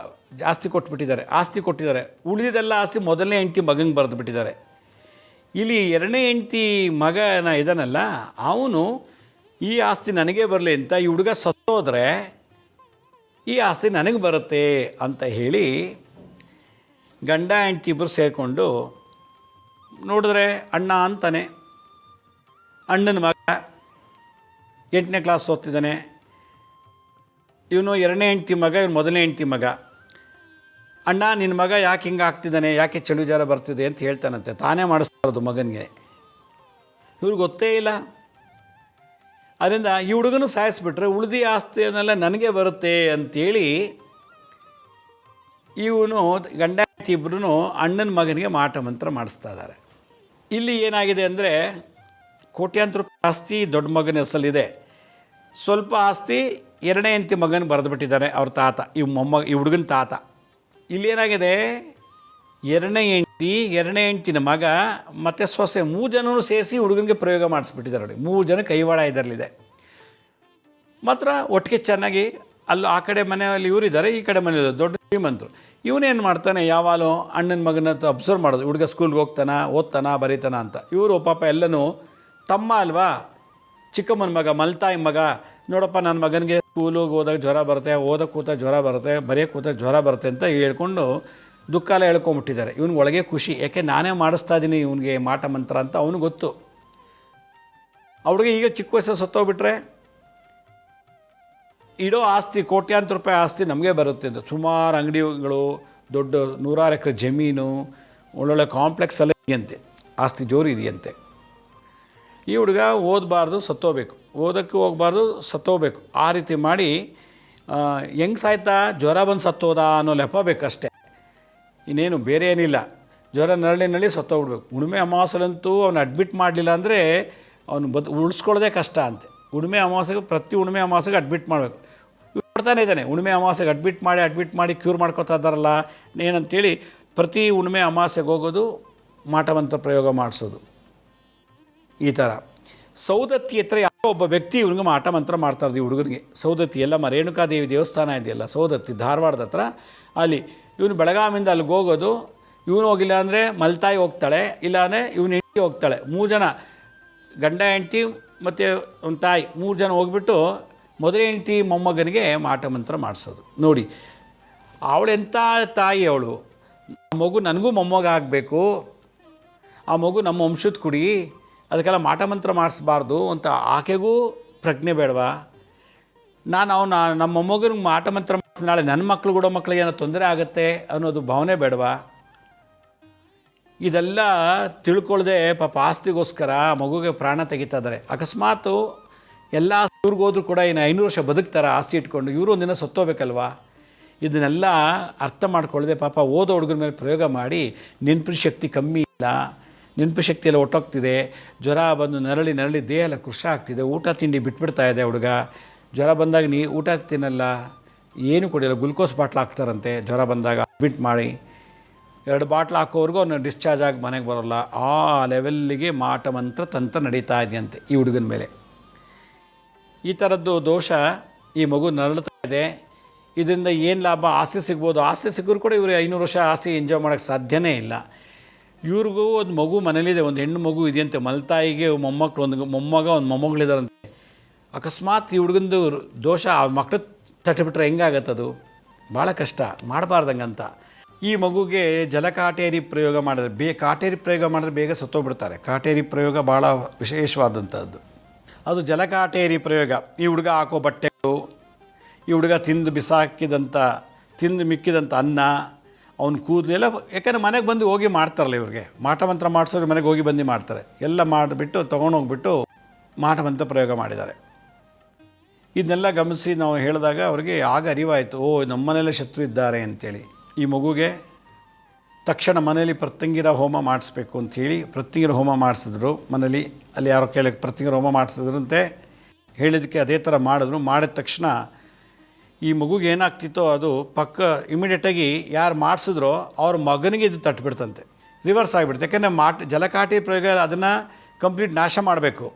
ಜಾಸ್ತಿ ಆಸ್ತಿ ಕೊಟ್ಟಿದ್ದಾರೆ. ಉಳಿದಿದ್ದೆಲ್ಲ ಆಸ್ತಿ ಮೊದಲನೇ ಹೆಂಡ್ತಿ ಮಗನಿಗೆ ಬರೆದು ಬಿಟ್ಟಿದ್ದಾರೆ. ಇಲ್ಲಿ 2ನೇ ಹೆಂಡ್ತಿ ಮಗನ ಇದನ್ನಲ್ಲ, ಅವನು ಈ ಆಸ್ತಿ ನನಗೆ ಬರಲಿ ಅಂತ, ಈ ಹುಡುಗ ಸತ್ತೋದ್ರೆ ಈ ಆಸ್ತಿ ನನಗೆ ಬರುತ್ತೆ ಅಂತ ಹೇಳಿ ಗಂಡ ಹೆಂಡ್ತಿ ಇಬ್ಬರು ಸೇರಿಕೊಂಡು ನೋಡಿದ್ರೆ ಅಣ್ಣ ಅಂತಾನೆ, ಅಣ್ಣನ ಮಗ 8ನೇ ಕ್ಲಾಸ್ ಓದ್ತಿದ್ದಾನೆ. ಇವನು 2ನೇ ಹೆಂಡ್ತಿ ಮಗ, ಇವನು 1ನೇ ಹೆಂಡ್ತಿ ಮಗ. ಅಣ್ಣ ನಿನ್ನ ಮಗ ಯಾಕೆ ಹಿಂಗೆ ಆಗ್ತಿದ್ದಾನೆ, ಯಾಕೆ ಚಳಿ ಜ್ವರ ಬರ್ತಿದೆ ಅಂತ ಹೇಳ್ತಾನಂತೆ. ತಾನೇ ಮಾಡಿಸ್ತಾರದು ಮಗನಿಗೆ. ಇವ್ರಿಗೆ ಗೊತ್ತೇ ಇಲ್ಲ. ಅದರಿಂದ ಈ ಹುಡುಗನು ಸಾಯಿಸ್ಬಿಟ್ರೆ ಉಳಿದಿ ಆಸ್ತಿಯನ್ನೆಲ್ಲ ನನಗೆ ಬರುತ್ತೆ ಅಂಥೇಳಿ ಇವನು ಗಂಡ ಹೆಂಡತಿ ಇಬ್ಬರೂ ಅಣ್ಣನ ಮಗನಿಗೆ ಮಾಟ ಮಂತ್ರ ಮಾಡಿಸ್ತಾ ಇದ್ದಾರೆ. ಇಲ್ಲಿ ಏನಾಗಿದೆ ಅಂದರೆ ಕೋಟ್ಯಾಂತರ ರೂಪಾಯಿ ಆಸ್ತಿ ದೊಡ್ಡ ಮಗನ ಹೆಸರಲ್ಲಿದೆ. ಸ್ವಲ್ಪ ಆಸ್ತಿ 2ನೇ ಹೆಂಡತಿ ಮಗನಿಗೆ ಬರೆದುಬಿಟ್ಟಿದ್ದಾನೆ ಅವ್ರ ತಾತ, ಈ ಹುಡುಗನ ತಾತ. ಇಲ್ಲೇನಾಗಿದೆ, 2ನೇ ಹೆಂಡ್ತಿನ ಮಗ ಮತ್ತು ಸೊಸೆ 3 ಜನರೂ ಸೇರಿಸಿ ಹುಡುಗನಿಗೆ ಪ್ರಯೋಗ ಮಾಡಿಸ್ಬಿಟ್ಟಿದ್ದಾರೆ ನೋಡಿ. 3 ಜನ ಕೈವಾಡ ಇದರಲ್ಲಿದೆ. ಮಾತ್ರ ಒಟ್ಟಿಗೆ ಚೆನ್ನಾಗಿ ಅಲ್ಲಿ ಆ ಕಡೆ ಮನೆಯಲ್ಲಿ ಇವರಿದ್ದಾರೆ, ಈ ಕಡೆ ಮನೆಯಲ್ಲಿ ದೊಡ್ಡ ಶ್ರೀಮಂತರು. ಇವನೇನು ಮಾಡ್ತಾನೆ, ಯಾವಾಗಲೂ ಅಣ್ಣನ ಮಗನ ಅಬ್ಸರ್ವ್ ಮಾಡೋದು, ಹುಡುಗ ಸ್ಕೂಲ್ಗೆ ಓದ್ತಾನ ಬರೀತಾನ ಅಂತ. ಇವರು ಪಾಪ ಎಲ್ಲನೂ ತಮ್ಮ ಅಲ್ವಾ, ಚಿಕ್ಕಮ್ಮನ ಮಗ ಮಲ್ತಾಯಿ ಮಗ, ನೋಡಪ್ಪ ನನ್ನ ಮಗನಿಗೆ ಸ್ಕೂಲಿಗೆ ಹೋದಾಗ ಜ್ವರ ಬರುತ್ತೆ, ಓದಕ್ಕೆ ಕೂತಾಗ ಜ್ವರ ಬರುತ್ತೆ, ಬರೆಯೋಕ್ಕೆ ಕೂತಾಗ ಜ್ವರ ಬರುತ್ತೆ ಅಂತ ಹೇಳ್ಕೊಂಡು ದುಃಖ ಎಲ್ಲ ಹೇಳ್ಕೊಂಬಿಟ್ಟಿದ್ದಾರೆ. ಇವ್ನಿಗೆ ಒಳಗೆ ಖುಷಿ, ಯಾಕೆ ನಾನೇ ಮಾಡಿಸ್ತಾ ಇದ್ದೀನಿ ಇವನಿಗೆ ಮಾಟ ಮಂತ್ರ ಅಂತ ಅವನು ಗೊತ್ತು. ಅವ್ರಿಗೆ ಈಗ ಚಿಕ್ಕ ವಯಸ್ಸಲ್ಲಿ ಸತ್ತೋಗ್ಬಿಟ್ರೆ ಇಡೋ ಆಸ್ತಿ ಕೋಟ್ಯಾಂತರ ರೂಪಾಯಿ ಆಸ್ತಿ ನಮಗೆ ಬರುತ್ತೆ ಅಂತ. ಸುಮಾರು ಅಂಗಡಿಗಳು, ದೊಡ್ಡ 100 ಎಕರೆ ಜಮೀನು, ಒಳ್ಳೊಳ್ಳೆ ಕಾಂಪ್ಲೆಕ್ಸ್ ಎಲ್ಲ ಇದೆಯಂತೆ, ಆಸ್ತಿ ಜೋರು ಇದೆಯಂತೆ. ಈ ಹುಡುಗ ಓದಬಾರ್ದು, ಸತ್ತೋಗ್ಬೇಕು, ಓದೋಕ್ಕೆ ಹೋಗಬಾರ್ದು, ಸತ್ತೋಗ್ಬೇಕು. ಆ ರೀತಿ ಮಾಡಿ ಹೆಂಗೆ ಸಾಯ್ತಾ, ಜ್ವರ ಬಂದು ಸತ್ತೋದ ಅನ್ನೋ ಲೆಪ ಬೇಕಷ್ಟೇ, ಇನ್ನೇನು ಬೇರೆ ಏನಿಲ್ಲ. ಜ್ವರ ನರಳಿ ಸತ್ತೋಗ್ಬಿಡ್ಬೇಕು. ಹುಣ್ಣಿಮೆ ಅಮಾವಾಸ್ಯೆಲಂತೂ ಅವನು ಅಡ್ಮಿಟ್ ಮಾಡಲಿಲ್ಲ ಅಂದರೆ ಅವನು ಉಳಿಸ್ಕೊಳ್ಳೋದೇ ಕಷ್ಟ ಅಂತೆ. ಪ್ರತಿ ಹುಣ್ಣಿಮೆ ಅಮಾವಾಸ್ಯೆಗೆ ಅಡ್ಮಿಟ್ ಮಾಡಬೇಕು. ಕೊಡ್ತಾನೆ ಇದ್ದಾನೆ, ಹುಣ್ಣಿಮೆ ಅಮಾವಾಸ್ಯೆಗೆ ಅಡ್ಮಿಟ್ ಮಾಡಿ ಕ್ಯೂರ್ ಮಾಡ್ಕೊತಾ ಇದ್ದಾರಲ್ಲ ಏನಂತೇಳಿ ಪ್ರತಿ ಹುಣ್ಣಿಮೆ ಅಮಾವಾಸ್ಯೆಗೆ ಹೋಗೋದು, ಮಾಟ ಮಂತ್ರ ಪ್ರಯೋಗ ಮಾಡಿಸೋದು. ಈ ಥರ ಸೌದತ್ತಿ ಹತ್ರ ಯಾರೋ ಒಬ್ಬ ವ್ಯಕ್ತಿ ಇವನಿಗೆ ಮಾಟ ಮಂತ್ರ ಮಾಡ್ತಾರ್ದು ಈ ಹುಡುಗನಿಗೆ. ಸೌದತ್ತಿ ಎಲ್ಲಮ್ಮ ರೇಣುಕಾದೇವಿ ದೇವಸ್ಥಾನ ಇದೆಯಲ್ಲ ಸೌದತ್ತಿ, ಧಾರವಾಡದ ಹತ್ರ, ಅಲ್ಲಿ ಇವನು ಬೆಳಗಾವಿಯಿಂದ ಅಲ್ಲಿಗೆ ಹೋಗೋದು. ಇವನು ಹೋಗಿಲ್ಲ ಅಂದರೆ ಮಲ್ತಾಯಿ ಹೋಗ್ತಾಳೆ, ಇಲ್ಲಾಂದರೆ ಇವನು ಹೆಂಡತಿ ಹೋಗ್ತಾಳೆ. 3 ಜನ, ಗಂಡ ಹೆಂಡತಿ ಮತ್ತು ಒಂದು ತಾಯಿ, 3 ಜನ ಹೋಗ್ಬಿಟ್ಟು ಮೊದಲೇ ಹೆಂಡತಿ ಮೊಮ್ಮಗನಿಗೆ ಮಾಟ ಮಂತ್ರ ಮಾಡಿಸೋದು. ನೋಡಿ ಅವಳೆಂಥ ತಾಯಿ ಅವಳು, ಮಗು ನನಗೂ ಮೊಮ್ಮಗ ಆಗಬೇಕು, ಆ ಮಗು ನಮ್ಮ ವಂಶದ ಕುಡಿ, ಅದಕ್ಕೆಲ್ಲ ಮಾಟ ಮಂತ್ರ ಮಾಡಿಸ್ಬಾರ್ದು ಅಂತ ಆಕೆಗೂ ಪ್ರಜ್ಞೆ ಬೇಡವಾ? ನಮ್ಮ ಮೊಮ್ಮಗನಿಗೆ ಮಾಟ ಮಂತ್ರ ಮಾಡಿಸಿ ನಾಳೆ ನನ್ನ ಮಕ್ಕಳಿಗೆ ಏನೋ ತೊಂದರೆ ಆಗುತ್ತೆ ಅನ್ನೋದು ಭಾವನೆ ಬೇಡವಾ? ಇದೆಲ್ಲ ತಿಳ್ಕೊಳ್ಳದೆ ಪಾಪ ಆಸ್ತಿಗೋಸ್ಕರ ಮಗುಗೆ ಪ್ರಾಣ ತೆಗಿತಾ ಇದ್ದಾರೆ. ಅಕಸ್ಮಾತು ಎಲ್ಲ ಇವ್ರಿಗೋದ್ರೂ ಕೂಡ ಇನ್ನು 500 ವರ್ಷ ಬದುಕ್ತಾರೆ ಆಸ್ತಿ ಇಟ್ಕೊಂಡು, ಇವರು ಒಂದಿನ ಸತ್ತೋಗ್ಬೇಕಲ್ವಾ? ಇದನ್ನೆಲ್ಲ ಅರ್ಥ ಮಾಡ್ಕೊಳ್ಳದೆ ಪಾಪ ಓದೋ ಹುಡುಗರ ಮೇಲೆ ಪ್ರಯೋಗ ಮಾಡಿ ನೆನಪಿನ ಶಕ್ತಿ ಕಮ್ಮಿ ಇಲ್ಲ, ನೆನಪು ಶಕ್ತಿ ಎಲ್ಲ ಒಟ್ಟೋಗ್ತಿದೆ, ಜ್ವರ ಬಂದು ನರಳಿ ದೇಹ ಎಲ್ಲ ಕೃಷ ಆಗ್ತಿದೆ, ಊಟ ತಿಂಡಿ ಬಿಟ್ಬಿಡ್ತಾ ಇದೆ ಹುಡುಗ. ಜ್ವರ ಬಂದಾಗ ಊಟ ತಿನ್ನಲ್ಲ, ಏನು ಕುಡಿಯಲ್ಲ, ಗ್ಲುಕೋಸ್ ಬಾಟ್ಲ್ ಹಾಕ್ತಾರಂತೆ ಜ್ವರ ಬಂದಾಗ. ಅಡ್ಮಿಟ್ ಮಾಡಿ 2 ಬಾಟ್ಲ್ ಹಾಕೋವರೆಗೂ ಅವನು ಡಿಸ್ಚಾರ್ಜ್ ಆಗಿ ಮನೆಗೆ ಬರೋಲ್ಲ. ಆ ಲೆವೆಲ್ಲಿಗೆ ಮಾಟ ಮಂತ್ರ ತಂತ್ರ ನಡೀತಾ ಇದೆಯಂತೆ ಈ ಹುಡುಗನ ಮೇಲೆ. ಈ ಥರದ್ದು ದೋಷ ಈ ಮಗು ನರಳ್ತಾ ಇದೆ. ಇದರಿಂದ ಏನು ಲಾಭ? ಆಸ್ತಿ ಸಿಗ್ಬೋದು. ಆಸ್ತಿ ಸಿಕ್ಕರೂ ಕೂಡ ಇವರು 500 ವರ್ಷ ಆಸ್ತಿ ಎಂಜಾಯ್ ಮಾಡೋಕ್ಕೆ ಸಾಧ್ಯನೇ ಇಲ್ಲ. ಇವ್ರಿಗೂ ಒಂದು ಮಗು ಮನೇಲಿದೆ, ಒಂದು ಹೆಣ್ಣು ಮಗು ಇದೆಯಂತೆ. ಮಲ್ತಾಯಿಗೆ ಮೊಮ್ಮಕ್ಕಳು, ಒಂದು ಮೊಮ್ಮಗ, ಒಂದು ಮೊಮ್ಮಗಳಿದಾರಂತೆ. ಅಕಸ್ಮಾತ್ ಈ ಹುಡುಗಂದು ದೋಷ ಆ ಮಕ್ಕಳು ತಟ್ಟಿಬಿಟ್ರೆ ಹೆಂಗಾಗತ್ತದು? ಭಾಳ ಕಷ್ಟ, ಮಾಡಬಾರ್ದಂಗಂತ. ಈ ಮಗುಗೆ ಜಲಕಾಟೇರಿ ಪ್ರಯೋಗ ಮಾಡಿದ್ರೆ ಕಾಟೇರಿ ಪ್ರಯೋಗ ಮಾಡಿದ್ರೆ ಬೇಗ ಸತ್ತೋಗ್ಬಿಡ್ತಾರೆ. ಕಾಟೇರಿ ಪ್ರಯೋಗ ಭಾಳ ವಿಶೇಷವಾದಂಥದ್ದು. ಅದು ಜಲಕಾಟೇರಿ ಪ್ರಯೋಗ. ಈ ಹುಡುಗ ಹಾಕೋ ಬಟ್ಟೆಗಳು, ಈ ಹುಡುಗ ತಿಂದು ಮಿಕ್ಕಿದಂಥ ಅನ್ನ, ಅವ್ನ ಕೂದಲೆಲ್ಲ, ಯಾಕಂದರೆ ಮನೆಗೆ ಬಂದು ಹೋಗಿ ಮಾಡ್ತಾರಲ್ಲ ಇವ್ರಿಗೆ ಮಾಟ ಮಂತ್ರ ಮಾಡಿಸೋರು, ಮನೆಗೆ ಹೋಗಿ ಬಂದು ಮಾಡ್ತಾರೆ. ಎಲ್ಲ ಮಾಡಿಬಿಟ್ಟು ತೊಗೊಂಡೋಗ್ಬಿಟ್ಟು ಮಾಟ ಮಂತ್ರ ಪ್ರಯೋಗ ಮಾಡಿದ್ದಾರೆ. ಇದನ್ನೆಲ್ಲ ಗಮನಿಸಿ ನಾವು ಹೇಳಿದಾಗ ಅವ್ರಿಗೆ ಆಗ ಅರಿವಾಯಿತು, ಓ ನಮ್ಮನೆಯಲ್ಲೇ ಶತ್ರು ಇದ್ದಾರೆ ಅಂಥೇಳಿ. ಈ ಮಗುಗೆ ತಕ್ಷಣ ಮನೇಲಿ ಪ್ರತ್ಯಂಗಿರ ಹೋಮ ಮಾಡಿಸ್ಬೇಕು ಅಂಥೇಳಿ ಪ್ರತ್ಯಂಗಿರ ಹೋಮ ಮಾಡಿಸಿದ್ರು ಮನೇಲಿ. ಅಲ್ಲಿ ಯಾರೋ ಕೇಳಕ್ಕೆ ಪ್ರತ್ಯಂಗಿರ ಹೋಮ ಮಾಡಿಸಿದ್ರಂತೆ, ಹೇಳಿದ್ದಕ್ಕೆ ಅದೇ ಥರ ಮಾಡಿದ್ರು. ಮಾಡಿದ ತಕ್ಷಣ ಈ ಮಗುಗೆ ಏನಾಗ್ತಿತ್ತೋ ಅದು ಇಮಿಡಿಯೇಟಾಗಿ ಯಾರು ಮಾಡಿಸಿದ್ರೋ ಅವ್ರ ಮಗನಿಗೆ ಇದು ತಟ್ಬಿಡ್ತಂತೆ, ರಿವರ್ಸ್ ಆಗಿಬಿಡ್ತು. ಯಾಕೆಂದರೆ ಜಲಕಾಟಿ ಪ್ರಯೋಗ ಅದನ್ನು ಕಂಪ್ಲೀಟ್ ನಾಶ ಮಾಡಬೇಕು.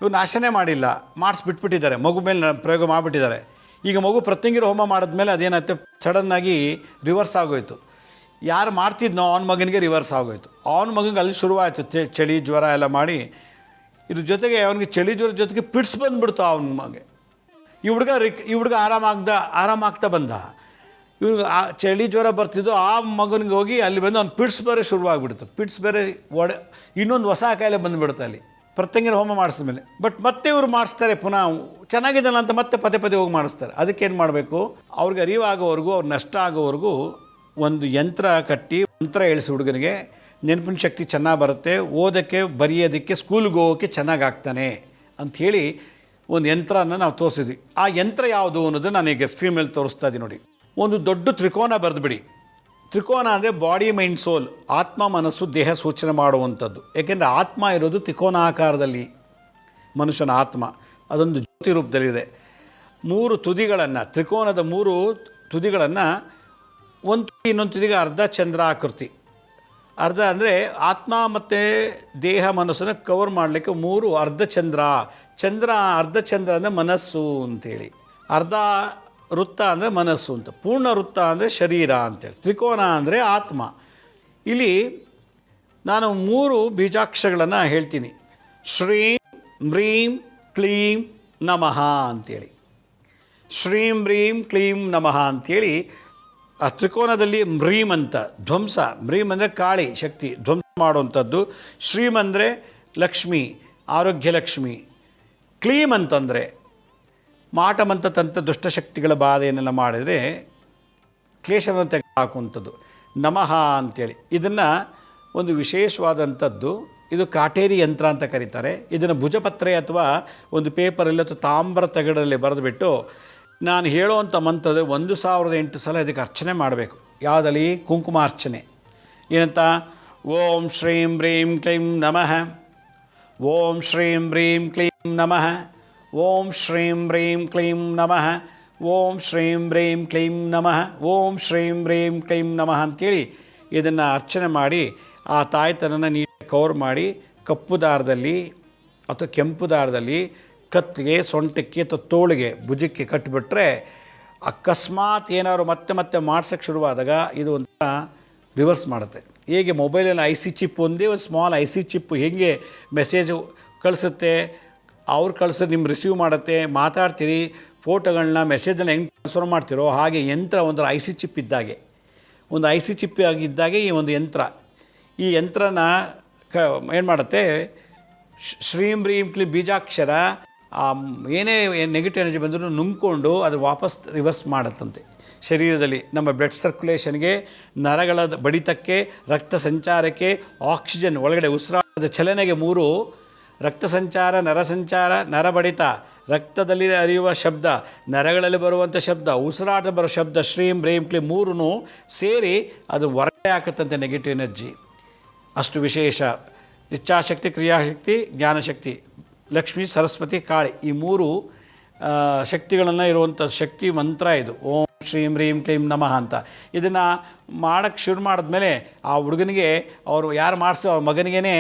ಇವು ನಾಶನೇ ಮಾಡಿಲ್ಲ, ಮಾಡಿಸ್ಬಿಟ್ಬಿಟ್ಟಿದ್ದಾರೆ, ಮಗು ಮೇಲೆ ಪ್ರಯೋಗ ಮಾಡಿಬಿಟ್ಟಿದ್ದಾರೆ. ಈಗ ಮಗು ಪ್ರತ್ಯಂಗಿರ ಹೋಮ ಮಾಡಿದ್ಮೇಲೆ ಅದೇನಾಯ್ತು, ಸಡನ್ನಾಗಿ ರಿವರ್ಸ್ ಆಗೋಯ್ತು. ಯಾರು ಮಾಡ್ತಿದ್ನೋ ಅವನ ಮಗನಿಗೆ ರಿವರ್ಸ್ ಆಗೋಯ್ತು. ಅವನ ಮಗನಿಗೆ ಅಲ್ಲಿ ಶುರುವಾಯಿತು ಚಳಿ ಜ್ವರ ಎಲ್ಲ ಮಾಡಿ. ಇದ್ರ ಜೊತೆಗೆ ಅವನಿಗೆ ಚಳಿ ಜ್ವರ ಜೊತೆಗೆ ಪಿಟ್ಸ್ ಬಂದುಬಿಡ್ತು ಅವನ ಮಗ. ಈ ಹುಡುಗ ಆರಾಮಾಗ್ತಾ ಬಂದ. ಇವ್ನಿಗೆ ಚಳಿ ಜ್ವರ ಬರ್ತಿದ್ದು, ಆ ಮಗನಿಗೆ ಹೋಗಿ ಅಲ್ಲಿ ಬಂದು ಅವ್ನು ಪಿಟ್ಸ್ ಬೇರೆ ಶುರುವಾಗ್ಬಿಡ್ತು. ಪಿಟ್ಸ್ ಬೇರೆ ಇನ್ನೊಂದು ಹೊಸ ಕಾಯಿಲೆ ಬಂದುಬಿಡುತ್ತೆ ಅಲ್ಲಿ ಪ್ರತ್ಯಂಗಿರ ಹೋಮ ಮಾಡಿಸಿದ್ಮೇಲೆ. ಬಟ್ ಮತ್ತೆ ಇವರು ಮಾಡಿಸ್ತಾರೆ ಪುನಃ ಚೆನ್ನಾಗಿದ್ದಲ್ಲ ಅಂತ ಮತ್ತೆ ಪದೇ ಪದೇ ಹೋಗಿ ಮಾಡಿಸ್ತಾರೆ. ಅದಕ್ಕೇನು ಮಾಡಬೇಕು, ಅವ್ರಿಗೆ ಅರಿವಾಗೋವರೆಗೂ, ಅವ್ರು ನಷ್ಟ ಆಗೋವರೆಗೂ ಒಂದು ಯಂತ್ರ ಕಟ್ಟಿ ಮಂತ್ರ ಹೇಳಿಸಿ ಹುಡುಗನಿಗೆ ನೆನಪಿನ ಶಕ್ತಿ ಚೆನ್ನಾಗಿ ಬರುತ್ತೆ, ಓದೋಕ್ಕೆ ಬರೆಯೋದಕ್ಕೆ ಸ್ಕೂಲ್ಗೆ ಹೋಗೋಕ್ಕೆ ಚೆನ್ನಾಗಿ ಆಗ್ತಾನೆ ಅಂಥೇಳಿ ಒಂದು ಯಂತ್ರನ ನಾವು ತೋರಿಸಿದ್ವಿ. ಆ ಯಂತ್ರ ಯಾವುದು ಅನ್ನೋದು ನಾನೀಗ ಸ್ಕ್ರೀನ್ ಮೇಲೆ ತೋರಿಸ್ತಾ ಇದ್ದೀನಿ ನೋಡಿ. ಒಂದು ದೊಡ್ಡ ತ್ರಿಕೋನ ಬರೆದುಬಿಡಿ. ತ್ರಿಕೋನ ಅಂದರೆ ಬಾಡಿ ಮೈಂಡ್ ಸೋಲ್, ಆತ್ಮ ಮನಸ್ಸು ದೇಹ ಸೂಚನೆ ಮಾಡುವಂಥದ್ದು. ಏಕೆಂದರೆ ಆತ್ಮ ಇರೋದು ತ್ರಿಕೋನಾಕಾರದಲ್ಲಿ, ಮನುಷ್ಯನ ಆತ್ಮ ಅದೊಂದು ಜ್ಯೋತಿ ರೂಪದಲ್ಲಿದೆ. 3 ತುದಿಗಳನ್ನು, ತ್ರಿಕೋನದ 3 ತುದಿಗಳನ್ನು, ಒಂದು ತುದಿ ಇನ್ನೊಂದು ತುದಿಗೆ ಅರ್ಧ ಚಂದ್ರ ಆಕೃತಿ. ಅರ್ಧ ಅಂದರೆ ಆತ್ಮ ಮತ್ತು ದೇಹ ಮನಸ್ಸನ್ನು ಕವರ್ ಮಾಡಲಿಕ್ಕೆ 3 ಅರ್ಧ ಚಂದ್ರ. ಅರ್ಧ ಚಂದ್ರ ಅಂದರೆ ಮನಸ್ಸು ಅಂತೇಳಿ, ಅರ್ಧ ವೃತ್ತ ಅಂದರೆ ಮನಸ್ಸು ಅಂತ, ಪೂರ್ಣ ವೃತ್ತ ಅಂದರೆ ಶರೀರ ಅಂತೇಳಿ, ತ್ರಿಕೋನ ಅಂದರೆ ಆತ್ಮ. ಇಲ್ಲಿ ನಾನು 3 ಬೀಜಾಕ್ಷರಗಳನ್ನು ಹೇಳ್ತೀನಿ. ಶ್ರೀಂ ಮ್ರೀಂ ಕ್ಲೀಂ ನಮಃ ಅಂಥೇಳಿ. ಶ್ರೀಂ ಮ್ರೀಂ ಕ್ಲೀಂ ನಮಃ ಅಂಥೇಳಿ ಆ ತ್ರಿಕೋನದಲ್ಲಿ ಮ್ರೀಂ ಅಂತ ಧ್ವಂಸ, ಮ್ರೀಂ ಅಂದರೆ ಕಾಳಿ ಶಕ್ತಿ, ಧ್ವಂಸ ಮಾಡುವಂಥದ್ದು. ಶ್ರೀಂ ಅಂದರೆ ಲಕ್ಷ್ಮಿ, ಆರೋಗ್ಯ ಲಕ್ಷ್ಮಿ. ಕ್ಲೀಂ ಅಂತಂದರೆ ಮಾಟಮಂತ ತಂತ್ರ ದುಷ್ಟಶಕ್ತಿಗಳ ಬಾಧೆಯನ್ನೆಲ್ಲ ಮಾಡಿದರೆ ಕ್ಲೇಶವನ್ನು ತೆಗೆದುಹಾಕುವಂಥದ್ದು. ನಮಃ ಅಂಥೇಳಿ ಇದನ್ನು ಒಂದು ವಿಶೇಷವಾದಂಥದ್ದು. ಇದು ಕಾಟೇರಿ ಯಂತ್ರ ಅಂತ ಕರೀತಾರೆ. ಇದನ್ನು ಭುಜಪತ್ರೆ ಅಥವಾ ಒಂದು ಪೇಪರಲ್ಲಿ ಅಥವಾ ತಾಮ್ರ ತಗಡಲ್ಲಿ ಬರೆದುಬಿಟ್ಟು ನಾನು ಹೇಳುವಂಥ ಮಂತ್ರದ 1008 ಸಲ ಇದಕ್ಕೆ ಅರ್ಚನೆ ಮಾಡಬೇಕು. ಯಾವುದಲ್ಲಿ? ಕುಂಕುಮಾರ್ಚನೆ. ಏನಂತ? ಓಂ ಶ್ರೀಂ ಬ್ರೀಂ ಕ್ಲೀಂ ನಮಃ, ಓಂ ಶ್ರೀಂ ಬ್ರೀಂ ಕ್ಲೀಂ ನಮಃ, ಓಂ ಶ್ರೀಂ ಬ್ರೀಂ ಕ್ಲೀಂ ನಮಃ, ಓಂ ಶ್ರೀಂ ಬ್ರೀಂ ಕ್ಲೀಂ ನಮಃ, ಓಂ ಶ್ರೀಂ ಬ್ರೀಂ ಕ್ಲೀಂ ನಮಃ ಅಂತೇಳಿ ಇದನ್ನು ಅರ್ಚನೆ ಮಾಡಿ ಆ ತಾಯ್ತನನ ನೀಟಾಗಿ ಕವರ್ ಮಾಡಿ ಕಪ್ಪು ದಾರದಲ್ಲಿ ಅಥವಾ ಕೆಂಪು ದಾರದಲ್ಲಿ ಕತ್ತಿಗೆ, ಸೊಂಟಕ್ಕೆ ಅಥವಾ ತೋಳಿಗೆ, ಭುಜಕ್ಕೆ ಕಟ್ಟಿಬಿಟ್ರೆ ಅಕಸ್ಮಾತ್ ಏನಾದ್ರು ಮತ್ತೆ ಮತ್ತೆ ಮಾಡ್ಸೋಕ್ಕೆ ಶುರುವಾದಾಗ ಇದು ಒಂಥರ ರಿವರ್ಸ್ ಮಾಡುತ್ತೆ. ಹೇಗೆ ಮೊಬೈಲಲ್ಲಿ IC ಚಿಪ್, ಒಂದೇ ಒಂದು ಸ್ಮಾಲ್ IC ಚಿಪ್ಪು ಹೇಗೆ ಮೆಸೇಜ್ ಕಳಿಸುತ್ತೆ, ಅವ್ರು ಕಳಿಸೋದು ನಿಮ್ಮ ರಿಸೀವ್ ಮಾಡುತ್ತೆ, ಮಾತಾಡ್ತೀರಿ, ಫೋಟೋಗಳನ್ನ ಮೆಸೇಜನ್ನು ಹೆಂಗೆ ಟ್ರಾನ್ಸ್ಫರ್ ಮಾಡ್ತಿರೋ ಹಾಗೆ ಯಂತ್ರ ಒಂಥರ IC ಚಿಪ್ ಇದ್ದಾಗೆ, ಒಂದು IC ಚಿಪ್ ಆಗಿದ್ದಾಗೆ ಈ ಒಂದು ಯಂತ್ರ. ಈ ಯಂತ್ರನ ಏನು ಮಾಡುತ್ತೆ, ಶ್ರೀಂ ಬ್ರೀಂ ಕ್ಲೀಂ ಬೀಜಾಕ್ಷರ ಏನೇ ನೆಗೆಟಿವ್ ಎನರ್ಜಿ ಬಂದರೂ ನುಂಗ್ಕೊಂಡು ಅದು ವಾಪಸ್ ರಿವರ್ಸ್ ಮಾಡುತ್ತಂತೆ ಶರೀರದಲ್ಲಿ. ನಮ್ಮ ಬ್ಲಡ್ ಸರ್ಕ್ಯುಲೇಷನ್ಗೆ, ನರಗಳ ಬಡಿತಕ್ಕೆ, ರಕ್ತ ಸಂಚಾರಕ್ಕೆ, ಆಕ್ಸಿಜನ್ ಒಳಗಡೆ ಉಸಿರಾಟದ ಚಲನೆಗೆ 3 ರಕ್ತ ಸಂಚಾರ, ನರ ಸಂಚಾರ, ನರ ಬಡಿತ, ರಕ್ತದಲ್ಲಿ ಹರಿಯುವ ಶಬ್ದ, ನರಗಳಲ್ಲಿ ಬರುವಂಥ ಶಬ್ದ, ಉಸಿರಾಟ ಬರೋ ಶಬ್ದ, ಶ್ರೀಂ ಬ್ರೀಂ ಕ್ಲೀಂ 3 ಸೇರಿ ಅದು ಹೊರಗಡೆ ಹಾಕುತ್ತಂತೆ ನೆಗೆಟಿವ್ ಎನರ್ಜಿ. ಅಷ್ಟು ವಿಶೇಷ. ಇಚ್ಛಾಶಕ್ತಿ, ಕ್ರಿಯಾಶಕ್ತಿ, ಜ್ಞಾನಶಕ್ತಿ, ಲಕ್ಷ್ಮೀ, ಸರಸ್ವತಿ, ಕಾಳಿ, ಈ 3 ಶಕ್ತಿಗಳನ್ನು ಇರುವಂಥ ಶಕ್ತಿ ಮಂತ್ರ ಇದು. ಓಂ ಶ್ರೀಂ ಹ್ರೀಂ ಕ್ಲೀಂ ನಮಃ ಅಂತ. ಇದನ್ನು ಮಾಡೋಕ್ಕೆ ಶುರು ಮಾಡಿದ್ಮೇಲೆ ಆ ಹುಡುಗನಿಗೆ, ಅವರು ಯಾರು ಮಾಡಿಸೋ ಅವ್ರ ಮಗನಿಗೇ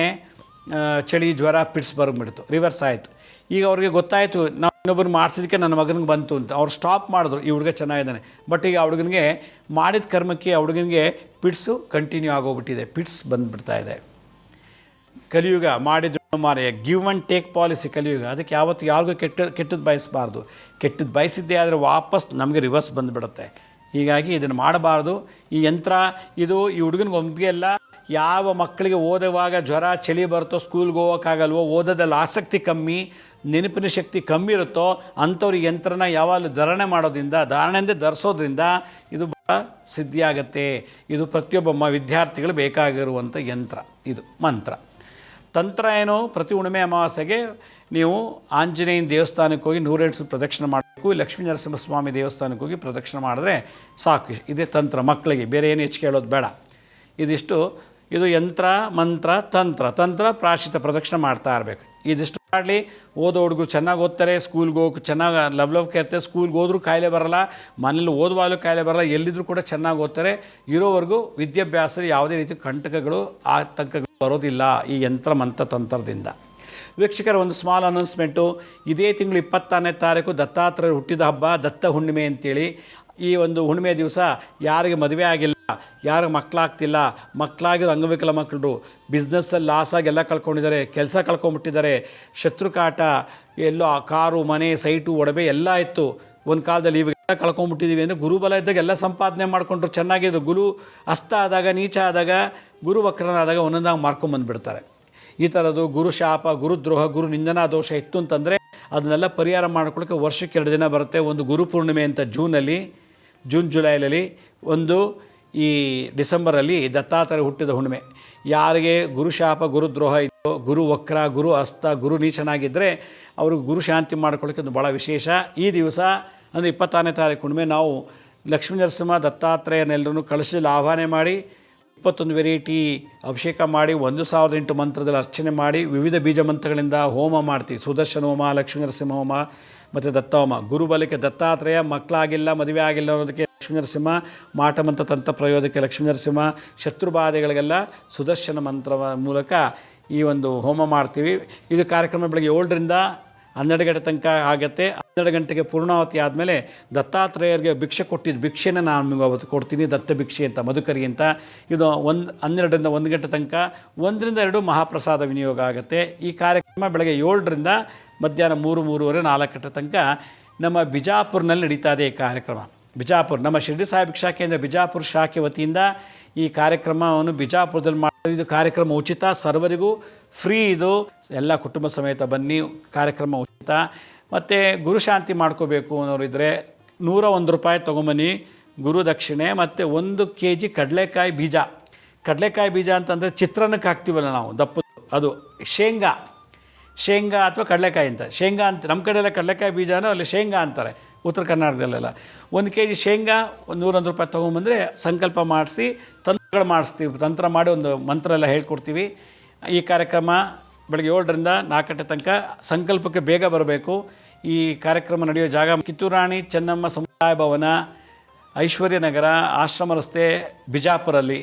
ಚಳಿ, ಜ್ವರ, ಪಿಟ್ಸ್ ಬಂದುಬಿಡ್ತು, ರಿವರ್ಸ್ ಆಯಿತು. ಈಗ ಅವ್ರಿಗೆ ಗೊತ್ತಾಯಿತು ನಾವು ಇನ್ನೊಬ್ಬರು ಮಾಡಿಸಿದಕ್ಕೆ ನನ್ನ ಮಗನಿಗೆ ಬಂತು ಅಂತ. ಅವ್ರು ಸ್ಟಾಪ್ ಮಾಡಿದ್ರು, ಈ ಹುಡುಗ ಚೆನ್ನಾಗಿದ್ದಾನೆ. ಬಟ್ ಈಗ ಆ ಹುಡುಗನಿಗೆ ಮಾಡಿದ ಕರ್ಮಕ್ಕೆ ಆ ಹುಡುಗನಿಗೆ ಪಿಟ್ಸು ಕಂಟಿನ್ಯೂ ಆಗೋಗ್ಬಿಟ್ಟಿದೆ, ಪಿಟ್ಸ್ ಬಂದುಬಿಡ್ತಾಯಿದೆ. ಕಲಿಯುಗ ಮಾಡಿದ್ರು ಮಾರೆಯ ಗಿವ್ ಆ್ಯಂಡ್ ಟೇಕ್ ಪಾಲಿಸಿ ಕಲಿಯುಗ. ಅದಕ್ಕೆ ಯಾವತ್ತು ಯಾರಿಗೂ ಕೆಟ್ಟದ್ದು ಬಯಸಬಾರ್ದು. ಕೆಟ್ಟದ್ದು ಬಯಸಿದ್ದೇ ಆದರೆ ವಾಪಸ್ ನಮಗೆ ರಿವರ್ಸ್ ಬಂದುಬಿಡುತ್ತೆ. ಹೀಗಾಗಿ ಇದನ್ನು ಮಾಡಬಾರ್ದು. ಈ ಯಂತ್ರ ಇದು ಈ ಹುಡುಗನಿಗೆ ಒಮ್ಗೆ ಅಲ್ಲ. ಯಾವ ಮಕ್ಕಳಿಗೆ ಓದುವಾಗ ಜ್ವರ, ಚಳಿ ಬರುತ್ತೋ, ಸ್ಕೂಲ್ಗೆ ಹೋಗೋಕ್ಕಾಗಲ್ವೋ, ಓದೋದಲ್ಲಿ ಆಸಕ್ತಿ ಕಮ್ಮಿ, ನೆನಪಿನ ಶಕ್ತಿ ಕಮ್ಮಿ ಇರುತ್ತೋ ಅಂಥವ್ರಿಗೆ ಯಂತ್ರನ ಯಾವಾಗಲೂ ಧಾರಣೆಯಿಂದ ಧರಿಸೋದ್ರಿಂದ ಇದು ಭಾಳ ಸಿದ್ಧಿಯಾಗತ್ತೆ. ಇದು ಪ್ರತಿಯೊಬ್ಬ ವಿದ್ಯಾರ್ಥಿಗಳು ಬೇಕಾಗಿರುವಂಥ ಯಂತ್ರ, ಇದು ಮಂತ್ರ. ತಂತ್ರ ಏನು? ಪ್ರತಿ ಹುಣ್ಣಿಮೆ ಅಮಾವಾಸ್ಯೆಗೆ ನೀವು ಆಂಜನೇಯನ ದೇವಸ್ಥಾನಕ್ಕೆ ಹೋಗಿ 108 ಪ್ರದಕ್ಷಿಣೆ ಮಾಡಬೇಕು. ಲಕ್ಷ್ಮೀ ನರಸಿಂಹಸ್ವಾಮಿ ದೇವಸ್ಥಾನಕ್ಕೆ ಹೋಗಿ ಪ್ರದಕ್ಷಿಣೆ ಮಾಡಿದ್ರೆ ಸಾಕು. ಇದೇ ತಂತ್ರ ಮಕ್ಕಳಿಗೆ, ಬೇರೆ ಏನು ಹೆಚ್ಚಿಗೆ ಹೇಳೋದು ಬೇಡ. ಇದಿಷ್ಟು, ಇದು ಯಂತ್ರ, ಮಂತ್ರ, ತಂತ್ರ ಪ್ರಾಶಿತ ಪ್ರದಕ್ಷಿಣೆ ಮಾಡ್ತಾ ಇರಬೇಕು. ಇದಿಷ್ಟು ಮಾಡಲಿ. ಓದೋ ಹುಡುಗರು ಚೆನ್ನಾಗಿ ಓದ್ತಾರೆ, ಸ್ಕೂಲ್ಗೆ ಹೋಗಿ ಚೆನ್ನಾಗಿ ಲವ್ಲವಿಕೆ ಇರ್ತಾರೆ. ಸ್ಕೂಲ್ಗೆ ಹೋದ್ರೂ ಕಾಯಿಲೆ ಬರೋಲ್ಲ, ಮನೇಲಿ ಓದುವಾಗಲೂ ಕಾಯಿಲೆ ಬರೋಲ್ಲ, ಎಲ್ಲಿದ್ದರೂ ಕೂಡ ಚೆನ್ನಾಗಿ ಓದ್ತಾರೆ. ಇರೋವರೆಗೂ ವಿದ್ಯಾಭ್ಯಾಸ ಯಾವುದೇ ರೀತಿ ಕಂಟಕಗಳು, ಆತಂಕಗಳು ಬರೋದಿಲ್ಲ ಈ ಯಂತ್ರ ಮಂತ್ರ ತಂತ್ರದಿಂದ. ವೀಕ್ಷಕರ, ಒಂದು ಸ್ಮಾಲ್ ಅನೌನ್ಸ್ಮೆಂಟು. ಇದೇ ತಿಂಗಳು 26ನೇ ತಾರೀಕು ದತ್ತಾತ್ರೇಯರು ಹುಟ್ಟಿದ ಹಬ್ಬ, ದತ್ತ ಹುಣ್ಣಿಮೆ ಅಂತೇಳಿ. ಈ ಒಂದು ಹುಣ್ಣಿಮೆ ದಿವಸ ಯಾರಿಗೆ ಮದುವೆ ಆಗಿಲ್ಲ, ಯಾರಿಗೆ ಮಕ್ಕಳಾಗ್ತಿಲ್ಲ, ಮಕ್ಕಳಾಗಿರೋ ಅಂಗವಿಕಲ ಮಕ್ಕಳು, ಬಿಸ್ನೆಸ್ಸಲ್ಲಿ ಲಾಸಾಗಿ ಎಲ್ಲ ಕಳ್ಕೊಂಡಿದ್ದಾರೆ, ಕೆಲಸ ಕಳ್ಕೊಂಬಿಟ್ಟಿದ್ದಾರೆ, ಶತ್ರುಕಾಟ, ಎಲ್ಲೋ ಕಾರು, ಮನೆ, ಸೈಟು, ಒಡವೆ ಎಲ್ಲ ಇತ್ತು ಒಂದು ಕಾಲದಲ್ಲಿ, ಇವಾಗೆಲ್ಲ ಕಳ್ಕೊಂಬಿಟ್ಟಿದ್ದೀವಿ ಅಂದರೆ ಗುರುಬಲ ಇದ್ದಾಗ ಎಲ್ಲ ಸಂಪಾದನೆ ಮಾಡಿಕೊಂಡ್ರು, ಚೆನ್ನಾಗಿದ್ರು. ಗುರು ಅಸ್ತ ಆದಾಗ, ನೀಚ ಆದಾಗ, ಗುರು ವಕ್ರನಾದಾಗ ಒಂದೊಂದಾಗಿ ಮಾರ್ಕೊಂಬಂದುಬಿಡ್ತಾರೆ. ಈ ಥರದ್ದು ಗುರು ಶಾಪ, ಗುರುದ್ರೋಹ, ಗುರು ನಿಂದನಾ ದೋಷ ಇತ್ತು ಅಂತಂದರೆ ಅದನ್ನೆಲ್ಲ ಪರಿಹಾರ ಮಾಡ್ಕೊಳ್ಳೋಕ್ಕೆ ವರ್ಷಕ್ಕೆ 2 ದಿನ ಬರುತ್ತೆ. ಒಂದು ಗುರು ಪೂರ್ಣಿಮೆ ಅಂತ ಜೂನ್ ಜುಲೈಲಲ್ಲಿ, ಒಂದು ಈ ಡಿಸೆಂಬರಲ್ಲಿ ದತ್ತಾತ್ರೇಯ ಹುಟ್ಟಿದ ಹುಣ್ಣಿಮೆ. ಯಾರಿಗೆ ಗುರು ಶಾಪ, ಗುರುದ್ರೋಹ ಇತ್ತು, ಗುರು ವಕ್ರ, ಗುರು ಹಸ್ತ, ಗುರು ನೀಚನಾಗಿದ್ದರೆ ಅವ್ರಿಗೆ ಗುರು ಶಾಂತಿ ಮಾಡ್ಕೊಳ್ಳೋಕ್ಕೆ ಒಂದು ಭಾಳ ವಿಶೇಷ. ಈ ದಿವಸ ಅಂದರೆ 26ನೇ ತಾರೀಕು ಹುಣ್ಣಿಮೆ ನಾವು ಲಕ್ಷ್ಮೀ ನರಸಿಂಹ ದತ್ತಾತ್ರೇಯನೆಲ್ಲರೂ ಕಳಶದಲ್ಲಿ ಆಹ್ವಾನ ಮಾಡಿ 21 ವೆರೈಟಿ ಅಭಿಷೇಕ ಮಾಡಿ 1008 ಮಂತ್ರದಲ್ಲಿ ಅರ್ಚನೆ ಮಾಡಿ ವಿವಿಧ ಬೀಜ ಮಂತ್ರಗಳಿಂದ ಹೋಮ ಮಾಡ್ತೀವಿ. ಸುದರ್ಶನ ಹೋಮ, ಲಕ್ಷ್ಮೀ ನರಸಿಂಹ ಹೋಮ ಮತ್ತು ದತ್ತ ಹೋಮ. ಗುರುಬಲಕ್ಕೆ ದತ್ತಾತ್ರೇಯ, ಮಕ್ಕಳಾಗಿಲ್ಲ, ಮದುವೆ ಆಗಿಲ್ಲ ಅನ್ನೋದಕ್ಕೆ ಲಕ್ಷ್ಮೀ ನರಸಿಂಹ, ಮಾಟ ಮಂತ್ರ ತಂತ್ರ ಪ್ರಯೋಗಕ್ಕೆ ಲಕ್ಷ್ಮೀ ನರಸಿಂಹ, ಶತ್ರುಬಾಧೆಗಳಿಗೆಲ್ಲ ಸುದರ್ಶನ ಮಂತ್ರ ಮೂಲಕ ಈ ಒಂದು ಹೋಮ ಮಾಡ್ತೀವಿ. ಇದು ಕಾರ್ಯಕ್ರಮ ಬೆಳಗ್ಗೆ 7ರಿಂದ 12 ಗಂಟೆ ತನಕ ಆಗುತ್ತೆ. 12 ಗಂಟೆಗೆ ಪೂರ್ಣಾವತಿ ಆದಮೇಲೆ ದತ್ತಾತ್ರೇಯರಿಗೆ ಭಿಕ್ಷೆ ಕೊಟ್ಟಿದ್ದು ಭಿಕ್ಷೆನ ನಾನು ನಿಮಗೆ ಅವತ್ತು ಕೊಡ್ತೀನಿ, ದತ್ತ ಭಿಕ್ಷೆ ಅಂತ, ಮಧುಕರಿ ಅಂತ. ಇದು 12ರಿಂದ 1 ಗಂಟೆ ತನಕ, 1ರಿಂದ 2 ಮಹಾಪ್ರಸಾದ ವಿನಿಯೋಗ ಆಗುತ್ತೆ. ಈ ಕಾರ್ಯಕ್ರಮ ಬೆಳಗ್ಗೆ 7ರಿಂದ ಮಧ್ಯಾಹ್ನ 3-3:30, 4 ಗಂಟೆ ತನಕ ನಮ್ಮ ಬಿಜಾಪುರ್ನಲ್ಲಿ ನಡೀತಾ ಇದೆ. ಈ ಕಾರ್ಯಕ್ರಮ ಬಿಜಾಪುರ ನಮ್ಮ ಶಿರ್ಡಿ ಸಾಯಿ ಭಿಕ್ಷಾ ಕೇಂದ್ರ ಬಿಜಾಪುರ ಶಾಖೆ ವತಿಯಿಂದ ಈ ಕಾರ್ಯಕ್ರಮವನ್ನು ಬಿಜಾಪುರದಲ್ಲಿ ಮಾಡಿ. ಇದು ಕಾರ್ಯಕ್ರಮ ಉಚಿತ, ಸರ್ವರಿಗೂ ಫ್ರೀ. ಇದು ಎಲ್ಲ ಕುಟುಂಬ ಸಮೇತ ಬನ್ನಿ, ಕಾರ್ಯಕ್ರಮ ಉಚಿತ. ಮತ್ತು ಗುರುಶಾಂತಿ ಮಾಡ್ಕೋಬೇಕು ಅನ್ನೋರಿದ್ದರೆ $101 ತೊಗೊಂಬನ್ನಿ ಗುರು ದಕ್ಷಿಣೆ. ಮತ್ತು 1 kg ಕಡಲೆಕಾಯಿ ಬೀಜ ಅಂತಂದರೆ ಚಿತ್ರಾನ್ನಕ್ಕೆ ಹಾಕ್ತೀವಲ್ಲ ನಾವು ದಪ್ಪದು, ಅದು ಶೇಂಗಾ ಅಥವಾ ಕಡಲೆಕಾಯಿ ಅಂತ. ಶೇಂಗಾ ಅಂತ ನಮ್ಮ ಕಡೆಯೆಲ್ಲ ಕಡಲೆಕಾಯಿ ಬೀಜನೂ ಅಲ್ಲಿ ಶೇಂಗಾ ಅಂತಾರೆ, ಉತ್ತರ ಕರ್ನಾಟಕದಲ್ಲೆಲ್ಲ. 1 kg ಶೇಂಗಾ $101 ತೊಗೊಂಬಂದರೆ ಸಂಕಲ್ಪ ಮಾಡಿಸಿ ತಂತ್ರಗಳು ಮಾಡಿಸ್ತೀವಿ. ತಂತ್ರ ಮಾಡಿ ಒಂದು ಮಂತ್ರ ಎಲ್ಲ ಹೇಳ್ಕೊಡ್ತೀವಿ. ಈ ಕಾರ್ಯಕ್ರಮ ಬೆಳಗ್ಗೆ 7ರಿಂದ 4 ಗಂಟೆ ತನಕ. ಸಂಕಲ್ಪಕ್ಕೆ ಬೇಗ ಬರಬೇಕು. ಈ ಕಾರ್ಯಕ್ರಮ ನಡೆಯೋ ಜಾಗ ಕಿತ್ತೂರಾಣಿ ಚೆನ್ನಮ್ಮ ಸಮುದಾಯ ಭವನ, ಐಶ್ವರ್ಯ ನಗರ, ಆಶ್ರಮ ರಸ್ತೆ, ಬಿಜಾಪುರಲ್ಲಿ.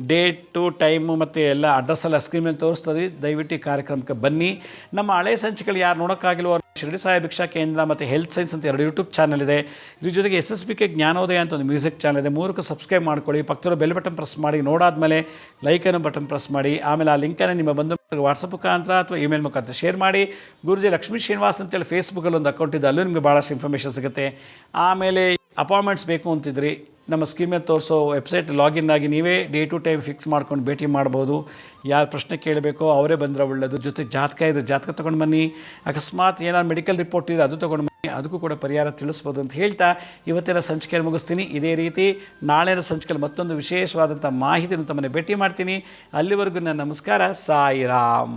ಡೇಟು, ಟೈಮು ಮತ್ತು ಎಲ್ಲ ಅಡ್ರೆಸ್ಸೆಲ್ಲ ಸ್ಕ್ರೀನಲ್ಲಿ ತೋರಿಸ್ತದೆ. ದಯವಿಟ್ಟು ಈ ಕಾರ್ಯಕ್ರಮಕ್ಕೆ ಬನ್ನಿ. ನಮ್ಮ ಹಳೆ ಸಂಚಿಕೆಗಳು ಯಾರು ನೋಡೋಕ್ಕಾಗಿಲ್ವೋ ಶಿರ್ಡಿ ಸಾಯಿ ಭಿಕ್ಷಾ ಕೇಂದ್ರ ಮತ್ತು ಹೆಲ್ತ್ ಸೈನ್ಸ್ ಅಂತ 2 ಯೂಟ್ಯೂಬ್ ಚಾನಲ್ ಇದೆ. ಇದ್ರ ಜೊತೆಗೆ SSBK ಜ್ಞಾನೋದಯ ಅಂತ ಒಂದು ಮ್ಯೂಸಿಕ್ ಚಾನಲ್ ಇದೆ. 3ಕ್ಕೂ ಸಬ್ಸ್ಕ್ರೈಬ್ ಮಾಡ್ಕೊಳ್ಳಿ. ಪಕ್ಕದಲ್ಲಿರೋ ಬೆಲ್ ಬಟನ್ ಪ್ರೆಸ್ ಮಾಡಿ. ನೋಡಾದ್ಮೇಲೆ ಲೈಕನ್ನು ಬಟನ್ ಪ್ರೆಸ್ ಮಾಡಿ. ಆಮೇಲೆ ಆ ಲಿಂಕನ್ನು ನಿಮ್ಮ ಬಂಧು ವಾಟ್ಸಪ್ ಮುಖಾಂತರ ಅಥವಾ ಇಮೇಲ್ ಮುಖಾಂತರ ಶೇರ್ ಮಾಡಿ. ಗುರುಜಿ ಲಕ್ಷ್ಮೀ ಶ್ರೀನಿವಾಸ್ ಅಂತೇಳಿ ಫೇಸ್ಬುಕ್ಕಲ್ಲಿ ಒಂದು ಅಕೌಂಟ್ ಇದೆ, ಅಲ್ಲೂ ನಿಮಗೆ ಭಾಳಷ್ಟು ಇನ್ಫಾರ್ಮೇಷನ್ ಸಿಗುತ್ತೆ. ಆಮೇಲೆ ಅಪಾಯಿಂಟ್ಮೆಂಟ್ಸ್ ಬೇಕು ಅಂತಿದ್ರಿ, ನಮ್ಮ ಸ್ಕೀಮಲ್ಲಿ ತೋರಿಸೋ ವೆಬ್ಸೈಟ್ ಲಾಗಿನ್ ಆಗಿ ನೀವೇ ಡೇ ಟು ಟೈಮ್ ಫಿಕ್ಸ್ ಮಾಡ್ಕೊಂಡು ಭೇಟಿ ಮಾಡ್ಬೋದು. ಯಾರು ಪ್ರಶ್ನೆ ಕೇಳಬೇಕೋ ಅವರೇ ಬಂದರೆ ಒಳ್ಳೆಯದು. ಜೊತೆ ಜಾತಕ ಇದ್ರೆ ಜಾತಕ ತೊಗೊಂಡು ಬನ್ನಿ. ಅಕಸ್ಮಾತ್ ಏನಾದ್ರು ಮೆಡಿಕಲ್ ರಿಪೋರ್ಟ್ ಇದ್ರೆ ಅದು ತೊಗೊಂಡು ಬನ್ನಿ, ಅದಕ್ಕೂ ಕೂಡ ಪರಿಹಾರ ತಿಳಿಸ್ಬೋದು ಅಂತ ಹೇಳ್ತಾ ಇವತ್ತಿನ ಸಂಚಿಕೆಯನ್ನು ಮುಗಿಸ್ತೀನಿ. ಇದೇ ರೀತಿ ನಾಳಿನ ಸಂಚಿಕೆಯಲ್ಲಿ ಮತ್ತೊಂದು ವಿಶೇಷವಾದಂಥ ಮಾಹಿತಿಯನ್ನು ತಮ್ಮನ್ನು ಭೇಟಿ ಮಾಡ್ತೀನಿ. ಅಲ್ಲಿವರೆಗೂ ನನ್ನ ನಮಸ್ಕಾರ. ಸಾಯಿರಾಮ್.